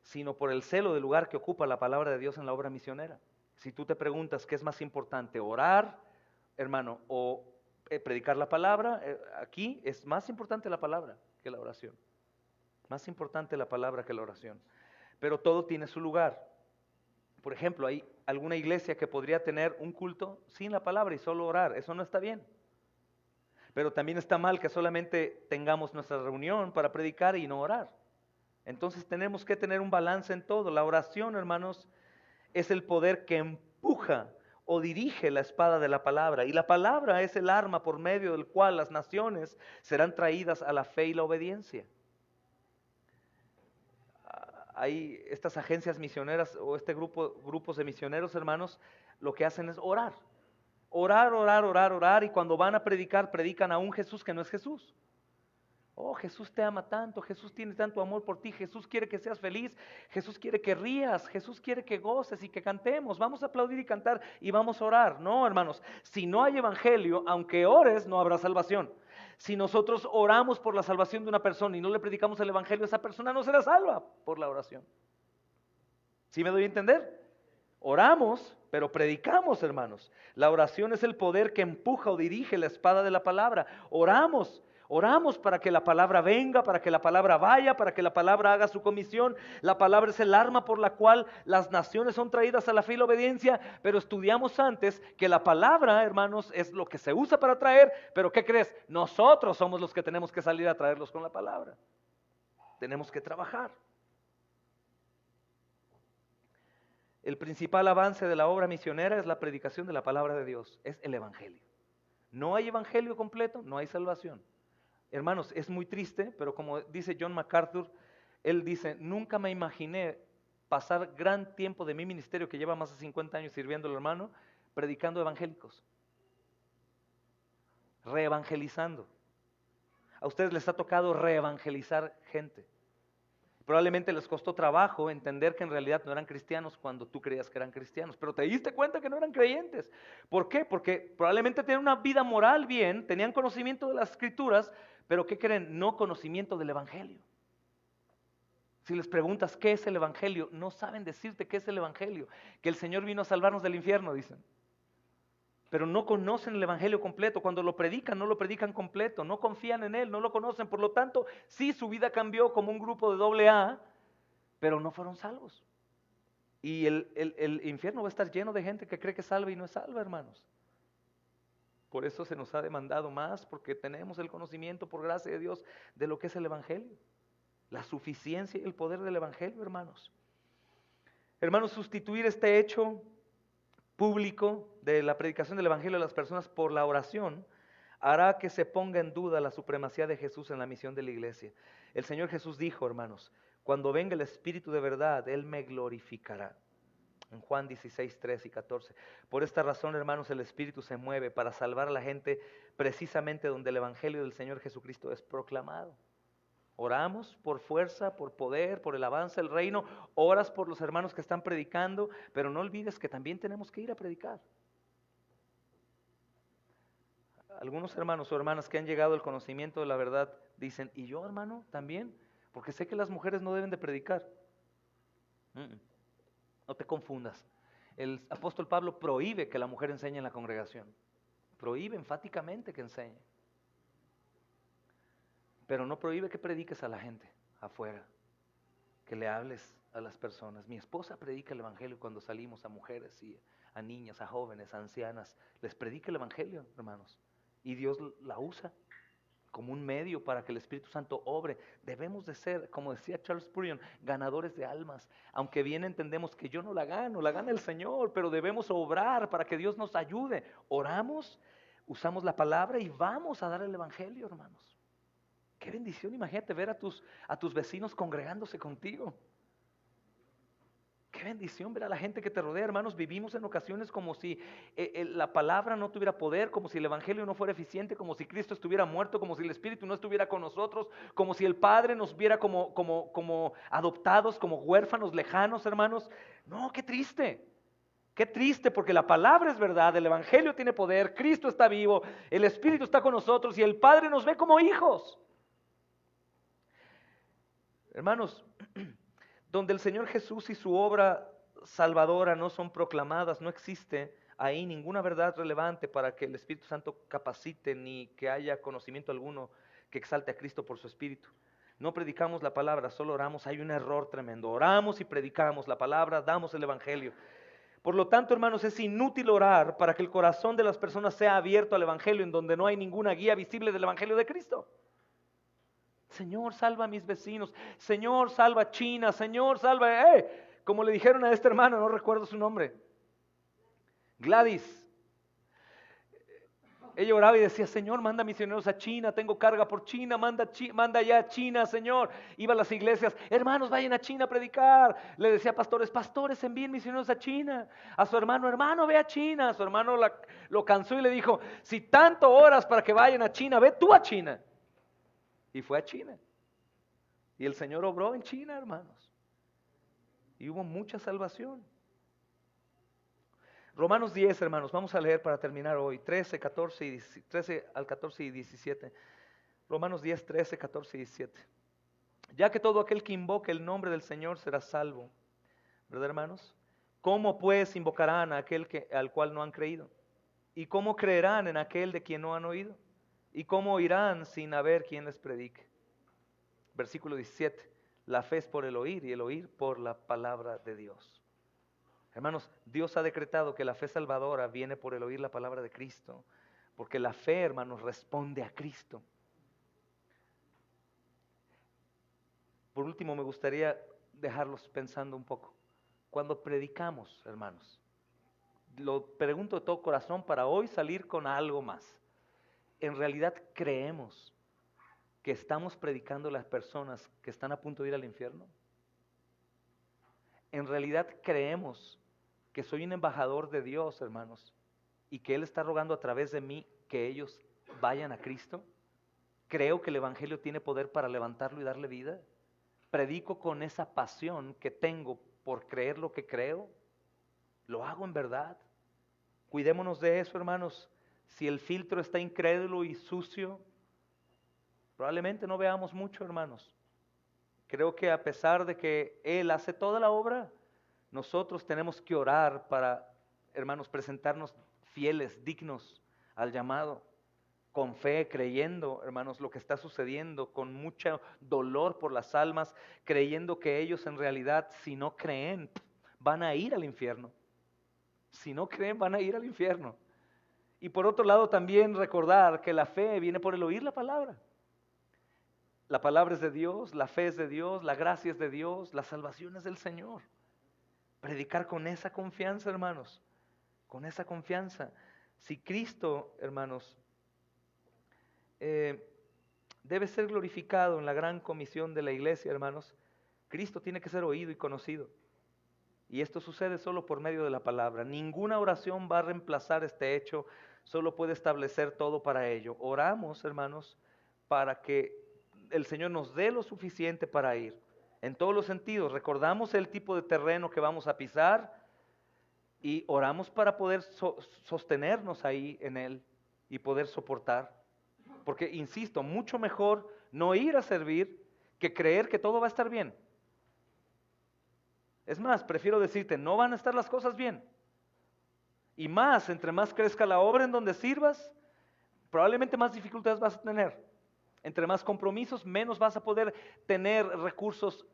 sino por el celo del lugar que ocupa la palabra de Dios en la obra misionera. Si tú te preguntas qué es más importante, orar, hermano, o predicar la palabra, aquí es más importante la palabra que la oración. Más importante la palabra que la oración. Pero todo tiene su lugar. Por ejemplo, hay alguna iglesia que podría tener un culto sin la palabra y solo orar. Eso no está bien. Pero también está mal que solamente tengamos nuestra reunión para predicar y no orar. Entonces tenemos que tener un balance en todo. La oración, hermanos, es el poder que empuja o dirige la espada de la palabra. Y la palabra es el arma por medio del cual las naciones serán traídas a la fe y la obediencia. Hay estas agencias misioneras o grupos de misioneros, hermanos, lo que hacen es orar. Orar, orar, orar, orar, y cuando van a predicar, predican a un Jesús que no es Jesús. Oh, Jesús te ama tanto, Jesús tiene tanto amor por ti, Jesús quiere que seas feliz, Jesús quiere que rías, Jesús quiere que goces y que cantemos, vamos a aplaudir y cantar y vamos a orar. No, hermanos, si no hay evangelio, aunque ores, no habrá salvación. Si nosotros oramos por la salvación de una persona y no le predicamos el evangelio, esa persona no será salva por la oración. ¿Sí me doy a entender? Oramos, pero predicamos, hermanos. La oración es el poder que empuja o dirige la espada de la palabra. Oramos para que la palabra venga, para que la palabra vaya, para que la palabra haga su comisión. La palabra es el arma por la cual las naciones son traídas a la fe y la obediencia, pero estudiamos antes que la palabra, hermanos, es lo que se usa para traer, pero ¿qué crees? Nosotros somos los que tenemos que salir a traerlos con la palabra. Tenemos que trabajar. El principal avance de la obra misionera es la predicación de la palabra de Dios, es el evangelio. No hay evangelio completo, no hay salvación. Hermanos, es muy triste, pero como dice John MacArthur, él dice, nunca me imaginé pasar gran tiempo de mi ministerio, que lleva más de 50 años sirviendo al hermano, predicando evangélicos, reevangelizando. A ustedes les ha tocado reevangelizar gente. Probablemente les costó trabajo entender que en realidad no eran cristianos cuando tú creías que eran cristianos, pero te diste cuenta que no eran creyentes. ¿Por qué? Porque probablemente tenían una vida moral bien, tenían conocimiento de las escrituras, pero ¿qué creen? No conocimiento del evangelio. Si les preguntas qué es el evangelio, no saben decirte qué es el evangelio, que el Señor vino a salvarnos del infierno, dicen. Pero no conocen el evangelio completo. Cuando lo predican, no lo predican completo, no confían en él, no lo conocen. Por lo tanto, sí, su vida cambió como un grupo de AA, pero no fueron salvos. Y el infierno va a estar lleno de gente que cree que es salva y no es salva, hermanos. Por eso se nos ha demandado más, porque tenemos el conocimiento, por gracia de Dios, de lo que es el evangelio. La suficiencia y el poder del evangelio, hermanos. Hermanos, sustituir este hecho público de la predicación del evangelio a las personas por la oración hará que se ponga en duda la supremacía de Jesús en la misión de la iglesia. El Señor Jesús dijo, hermanos, cuando venga el Espíritu de verdad, Él me glorificará. En Juan 16, 13 y 14. Por esta razón, hermanos, el Espíritu se mueve para salvar a la gente precisamente donde el evangelio del Señor Jesucristo es proclamado. Oramos por fuerza, por poder, por el avance del reino, oras por los hermanos que están predicando, pero no olvides que también tenemos que ir a predicar. Algunos hermanos o hermanas que han llegado al conocimiento de la verdad dicen, ¿y yo, hermano, también? Porque sé que las mujeres no deben de predicar. No te confundas. El apóstol Pablo prohíbe que la mujer enseñe en la congregación. Prohíbe enfáticamente que enseñe. Pero no prohíbe que prediques a la gente afuera, que le hables a las personas. Mi esposa predica el evangelio cuando salimos a mujeres y a niñas, a jóvenes, a ancianas. Les predica el evangelio, hermanos. Y Dios la usa como un medio para que el Espíritu Santo obre. Debemos de ser, como decía Charles Spurgeon, ganadores de almas. Aunque bien entendemos que yo no la gano, la gana el Señor, pero debemos obrar para que Dios nos ayude. Oramos, usamos la palabra y vamos a dar el evangelio, hermanos. Qué bendición, imagínate ver a tus vecinos congregándose contigo. Qué bendición ver a la gente que te rodea, hermanos. Vivimos en ocasiones como si la palabra no tuviera poder, como si el evangelio no fuera eficiente, como si Cristo estuviera muerto, como si el Espíritu no estuviera con nosotros, como si el Padre nos viera como adoptados, como huérfanos lejanos, hermanos. No, qué triste. Qué triste, porque la palabra es verdad, el evangelio tiene poder, Cristo está vivo, el Espíritu está con nosotros y el Padre nos ve como hijos. Hermanos, donde el Señor Jesús y su obra salvadora no son proclamadas, no existe ahí ninguna verdad relevante para que el Espíritu Santo capacite ni que haya conocimiento alguno que exalte a Cristo por su Espíritu. No predicamos la palabra, solo oramos, hay un error tremendo. Oramos y predicamos la palabra, damos el Evangelio. Por lo tanto, hermanos, es inútil orar para que el corazón de las personas sea abierto al Evangelio en donde no hay ninguna guía visible del Evangelio de Cristo. Señor, salva a mis vecinos. Señor, salva a China. Señor, salva... Como le dijeron a esta hermana, no recuerdo su nombre. Gladys. Ella oraba y decía, Señor, manda misioneros a China, tengo carga por China, manda ya a China, Señor. Iba a las iglesias, hermanos, vayan a China a predicar. Le decía a pastores, envíen misioneros a China. A su hermano, ve a China. A su hermano lo cansó y le dijo, si tanto oras para que vayan a China, ve tú a China. Y fue a China. Y el Señor obró en China, hermanos. Y hubo mucha salvación. Romanos 10, hermanos, vamos a leer para terminar hoy. 13 al 14 y 17. Romanos 10, 13, 14 y 17. Ya que todo aquel que invoque el nombre del Señor será salvo. ¿Verdad, hermanos? ¿Cómo pues invocarán a aquel al cual no han creído? ¿Y cómo creerán en aquel de quien no han oído? ¿Y cómo oirán sin haber quien les predique? Versículo 17. La fe es por el oír y el oír por la palabra de Dios. Hermanos, Dios ha decretado que la fe salvadora viene por el oír la palabra de Cristo. Porque la fe, hermanos, responde a Cristo. Por último, me gustaría dejarlos pensando un poco. Cuando predicamos, hermanos, lo pregunto de todo corazón para hoy salir con algo más. ¿En realidad creemos que estamos predicando a las personas que están a punto de ir al infierno? ¿En realidad creemos que soy un embajador de Dios, hermanos, y que Él está rogando a través de mí que ellos vayan a Cristo? ¿Creo que el Evangelio tiene poder para levantarlo y darle vida? ¿Predico con esa pasión que tengo por creer lo que creo? ¿Lo hago en verdad? Cuidémonos de eso, hermanos. Si el filtro está incrédulo y sucio, probablemente no veamos mucho, hermanos. Creo que a pesar de que Él hace toda la obra, nosotros tenemos que orar para, hermanos, presentarnos fieles, dignos al llamado, con fe, creyendo, hermanos, lo que está sucediendo, con mucho dolor por las almas, creyendo que ellos en realidad, si no creen, van a ir al infierno. Si no creen, van a ir al infierno. Y por otro lado también recordar que la fe viene por el oír la palabra. La palabra es de Dios, la fe es de Dios, la gracia es de Dios, la salvación es del Señor. Predicar con esa confianza, hermanos, con esa confianza. Si Cristo, hermanos, debe ser glorificado en la gran comisión de la iglesia, hermanos, Cristo tiene que ser oído y conocido. Y esto sucede solo por medio de la palabra. Ninguna oración va a reemplazar este hecho, solo puede establecer todo para ello. Oramos, hermanos, para que el Señor nos dé lo suficiente para ir. En todos los sentidos, recordamos el tipo de terreno que vamos a pisar y oramos para poder sostenernos ahí en Él y poder soportar. Porque, insisto, mucho mejor no ir a servir que creer que todo va a estar bien. Es más, prefiero decirte, no van a estar las cosas bien. Y más, entre más crezca la obra en donde sirvas, probablemente más dificultades vas a tener. Entre más compromisos, menos vas a poder tener recursos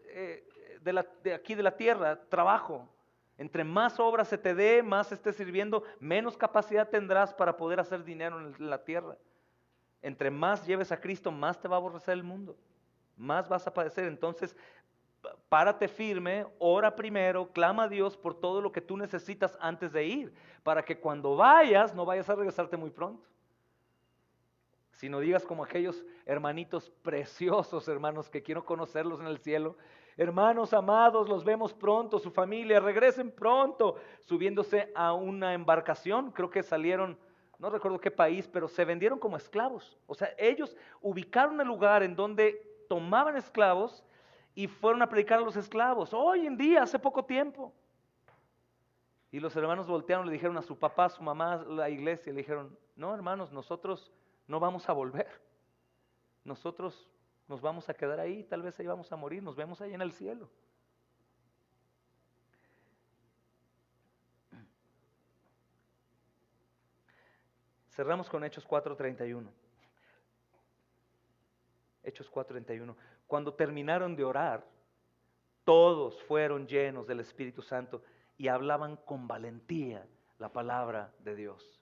de aquí de la tierra, trabajo. Entre más obra se te dé, más estés sirviendo, menos capacidad tendrás para poder hacer dinero en la tierra. Entre más lleves a Cristo, más te va a aborrecer el mundo, más vas a padecer. Entonces, párate firme, ora primero, clama a Dios por todo lo que tú necesitas antes de ir, para que cuando vayas, no vayas a regresarte muy pronto. Si no digas como aquellos hermanitos preciosos, hermanos, que quiero conocerlos en el cielo. Hermanos amados, los vemos pronto, su familia, regresen pronto, subiéndose a una embarcación. Creo que salieron, no recuerdo qué país, pero se vendieron como esclavos. O sea, ellos ubicaron el lugar en donde tomaban esclavos y fueron a predicar a los esclavos. Hoy en día, hace poco tiempo. Y los hermanos voltearon, le dijeron a su papá, a su mamá, a la iglesia, le dijeron, no hermanos, nosotros no vamos a volver. Nosotros nos vamos a quedar ahí, tal vez ahí vamos a morir, nos vemos ahí en el cielo. Cerramos con Hechos 4:31. Hechos 4:31. Cuando terminaron de orar, todos fueron llenos del Espíritu Santo y hablaban con valentía la palabra de Dios.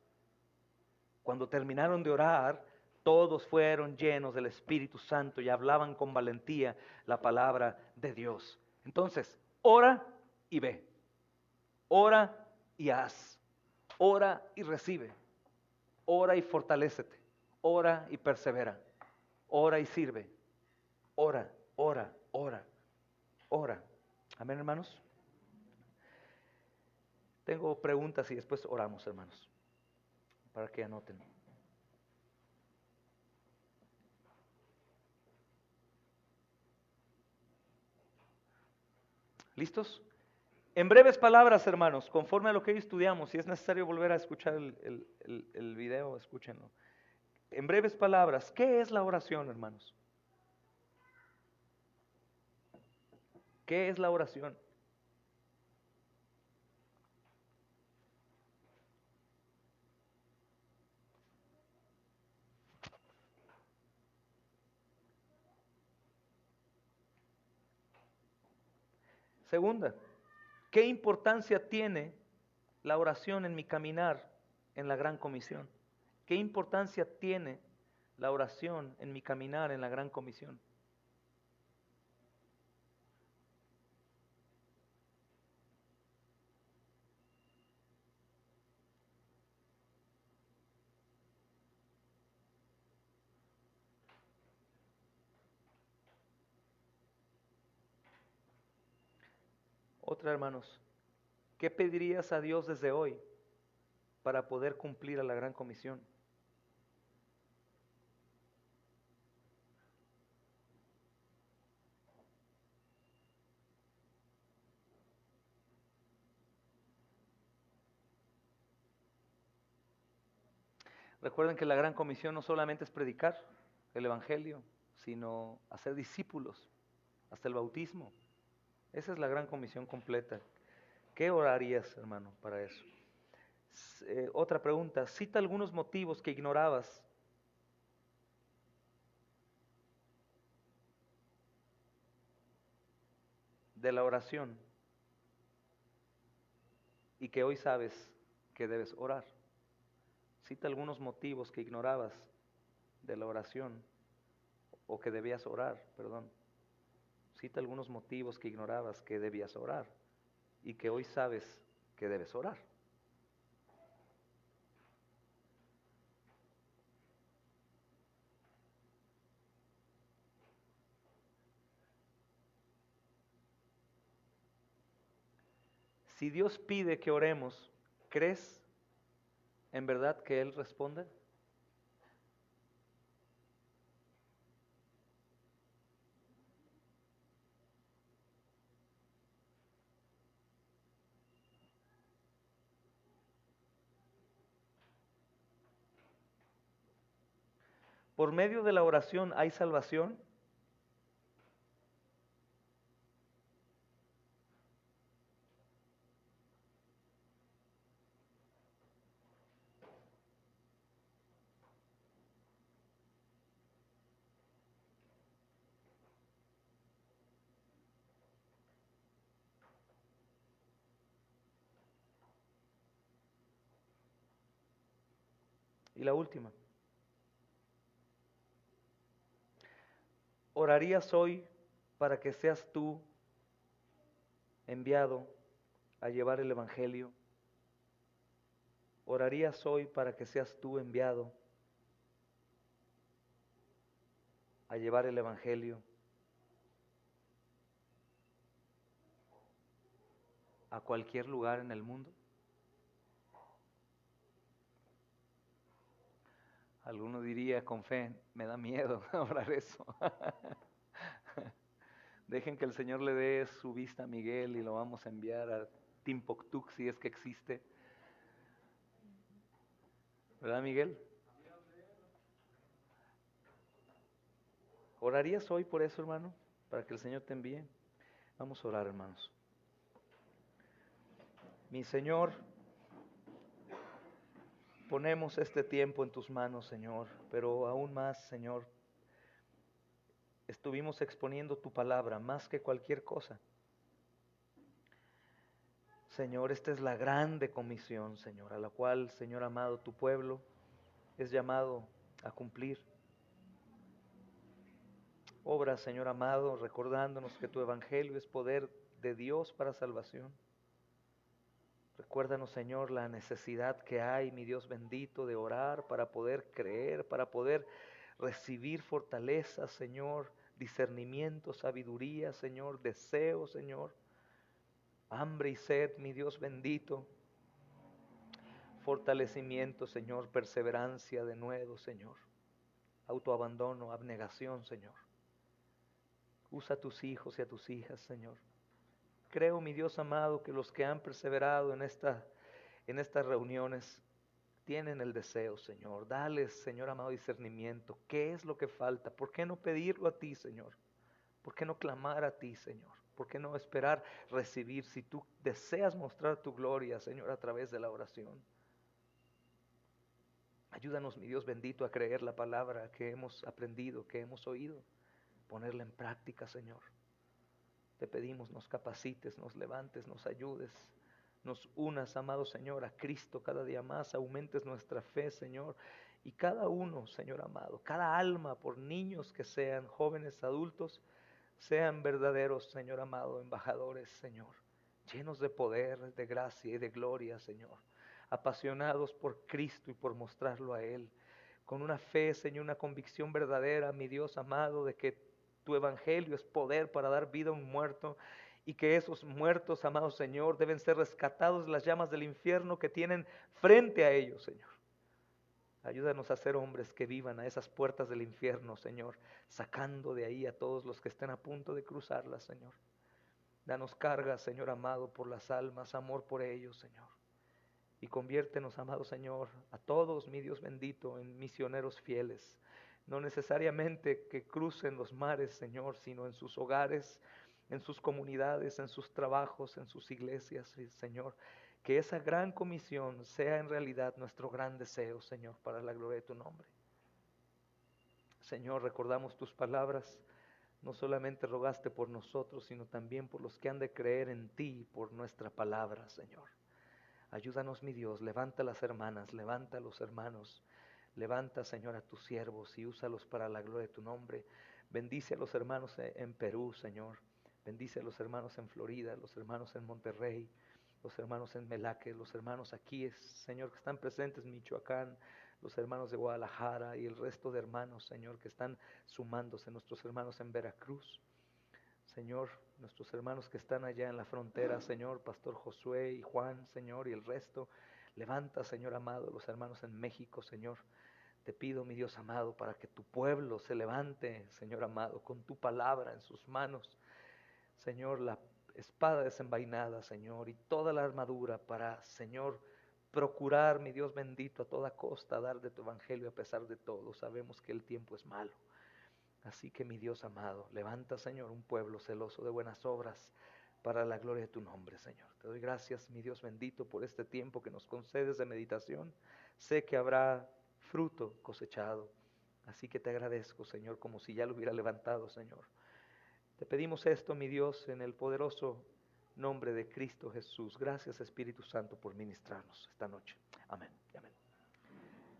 Cuando terminaron de orar, todos fueron llenos del Espíritu Santo y hablaban con valentía la palabra de Dios. Entonces, ora y ve. Ora y haz. Ora y recibe. Ora y fortalécete. Ora y persevera. Ora y sirve. Ora, ora, ora, ora. Amén, hermanos. Tengo preguntas y después oramos, hermanos, para que anoten. ¿Listos? En breves palabras, hermanos, conforme a lo que hoy estudiamos, si es necesario volver a escuchar el video, escúchenlo. En breves palabras, ¿qué es la oración, hermanos? ¿Qué es la oración? Segunda, ¿qué importancia tiene la oración en mi caminar en la Gran Comisión? ¿Qué importancia tiene la oración en mi caminar en la Gran Comisión? Otra, hermanos, ¿qué pedirías a Dios desde hoy para poder cumplir a la Gran Comisión? Recuerden que la Gran Comisión no solamente es predicar el Evangelio, sino hacer discípulos hasta el bautismo. Esa es la Gran Comisión completa. ¿Qué orarías, hermano, para eso? Otra pregunta, cita algunos motivos que ignorabas de la oración y que hoy sabes que debes orar. Cita algunos motivos que ignorabas de la oración o que debías orar, perdón. Cita algunos motivos que ignorabas que debías orar y que hoy sabes que debes orar. Si Dios pide que oremos, ¿crees en verdad que Él responde? Por medio de la oración hay salvación. Y la última. ¿Orarías hoy para que seas tú enviado a llevar el Evangelio? ¿Orarías hoy para que seas tú enviado a llevar el Evangelio a cualquier lugar en el mundo? Alguno diría con fe, me da miedo orar eso. Dejen que el Señor le dé su vista a Miguel y lo vamos a enviar a Timbuktu si es que existe. ¿Verdad, Miguel? ¿Orarías hoy por eso, hermano? Para que el Señor te envíe. Vamos a orar, hermanos. Mi Señor, ponemos este tiempo en tus manos, Señor, pero aún más, Señor, estuvimos exponiendo tu palabra más que cualquier cosa. Señor, esta es la grande comisión, Señor, a la cual, Señor amado, tu pueblo es llamado a cumplir. Obra, Señor amado, recordándonos que tu evangelio es poder de Dios para salvación. Recuérdanos, Señor, la necesidad que hay, mi Dios bendito, de orar para poder creer, para poder recibir fortaleza, Señor, discernimiento, sabiduría, Señor, deseo, Señor, hambre y sed, mi Dios bendito, fortalecimiento, Señor, perseverancia de nuevo, Señor, autoabandono, abnegación, Señor. Usa a tus hijos y a tus hijas, Señor. Creo, mi Dios amado, que los que han perseverado en estas reuniones tienen el deseo, Señor. Dales, Señor amado, discernimiento. ¿Qué es lo que falta? ¿Por qué no pedirlo a ti, Señor? ¿Por qué no clamar a ti, Señor? ¿Por qué no esperar recibir si tú deseas mostrar tu gloria, Señor, a través de la oración? Ayúdanos, mi Dios bendito, a creer la palabra que hemos aprendido, que hemos oído, ponerla en práctica, Señor. Te pedimos, nos capacites, nos levantes, nos ayudes, nos unas, amado Señor, a Cristo cada día más, aumentes nuestra fe, Señor, y cada uno, Señor amado, cada alma, por niños que sean, jóvenes, adultos, sean verdaderos, Señor amado, embajadores, Señor, llenos de poder, de gracia y de gloria, Señor, apasionados por Cristo y por mostrarlo a Él, con una fe, Señor, una convicción verdadera, mi Dios amado, de que tu evangelio es poder para dar vida a un muerto y que esos muertos, amado Señor, deben ser rescatados de las llamas del infierno que tienen frente a ellos, Señor. Ayúdanos a ser hombres que vivan a esas puertas del infierno, Señor, sacando de ahí a todos los que estén a punto de cruzarlas, Señor. Danos carga, Señor amado, por las almas, amor por ellos, Señor. Y conviértenos, amado Señor, a todos, mi Dios bendito, en misioneros fieles. No necesariamente que crucen los mares, Señor, sino en sus hogares, en sus comunidades, en sus trabajos, en sus iglesias, Señor. Que esa gran comisión sea en realidad nuestro gran deseo, Señor, para la gloria de tu nombre. Señor, recordamos tus palabras. No solamente rogaste por nosotros, sino también por los que han de creer en ti, por nuestra palabra, Señor. Ayúdanos, mi Dios, levanta a las hermanas, levanta a los hermanos, levanta, Señor, a tus siervos y úsalos para la gloria de tu nombre. Bendice a los hermanos en Perú, Señor. Bendice a los hermanos en Florida, los hermanos en Monterrey, los hermanos en Melaque, los hermanos aquí, Señor, que están presentes en Michoacán, los hermanos de Guadalajara y el resto de hermanos, Señor, que están sumándose, nuestros hermanos en Veracruz. Señor, nuestros hermanos que están allá en la frontera, Señor, Pastor Josué y Juan, Señor, y el resto, levanta, Señor amado, los hermanos en México, Señor. Te pido, mi Dios amado, para que tu pueblo se levante, Señor amado, con tu palabra en sus manos. Señor, la espada desenvainada, Señor, y toda la armadura para, Señor, procurar, mi Dios bendito, a toda costa dar de tu evangelio a pesar de todo. Sabemos que el tiempo es malo. Así que mi Dios amado, levanta, Señor, un pueblo celoso de buenas obras para la gloria de tu nombre, Señor. Te doy gracias, mi Dios bendito, por este tiempo que nos concedes de meditación. Sé que habrá fruto cosechado. Así que te agradezco, Señor, como si ya lo hubiera levantado, Señor. Te pedimos esto, mi Dios, en el poderoso nombre de Cristo Jesús. Gracias, Espíritu Santo, por ministrarnos esta noche. Amén y amén.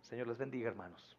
Señor les bendiga, hermanos.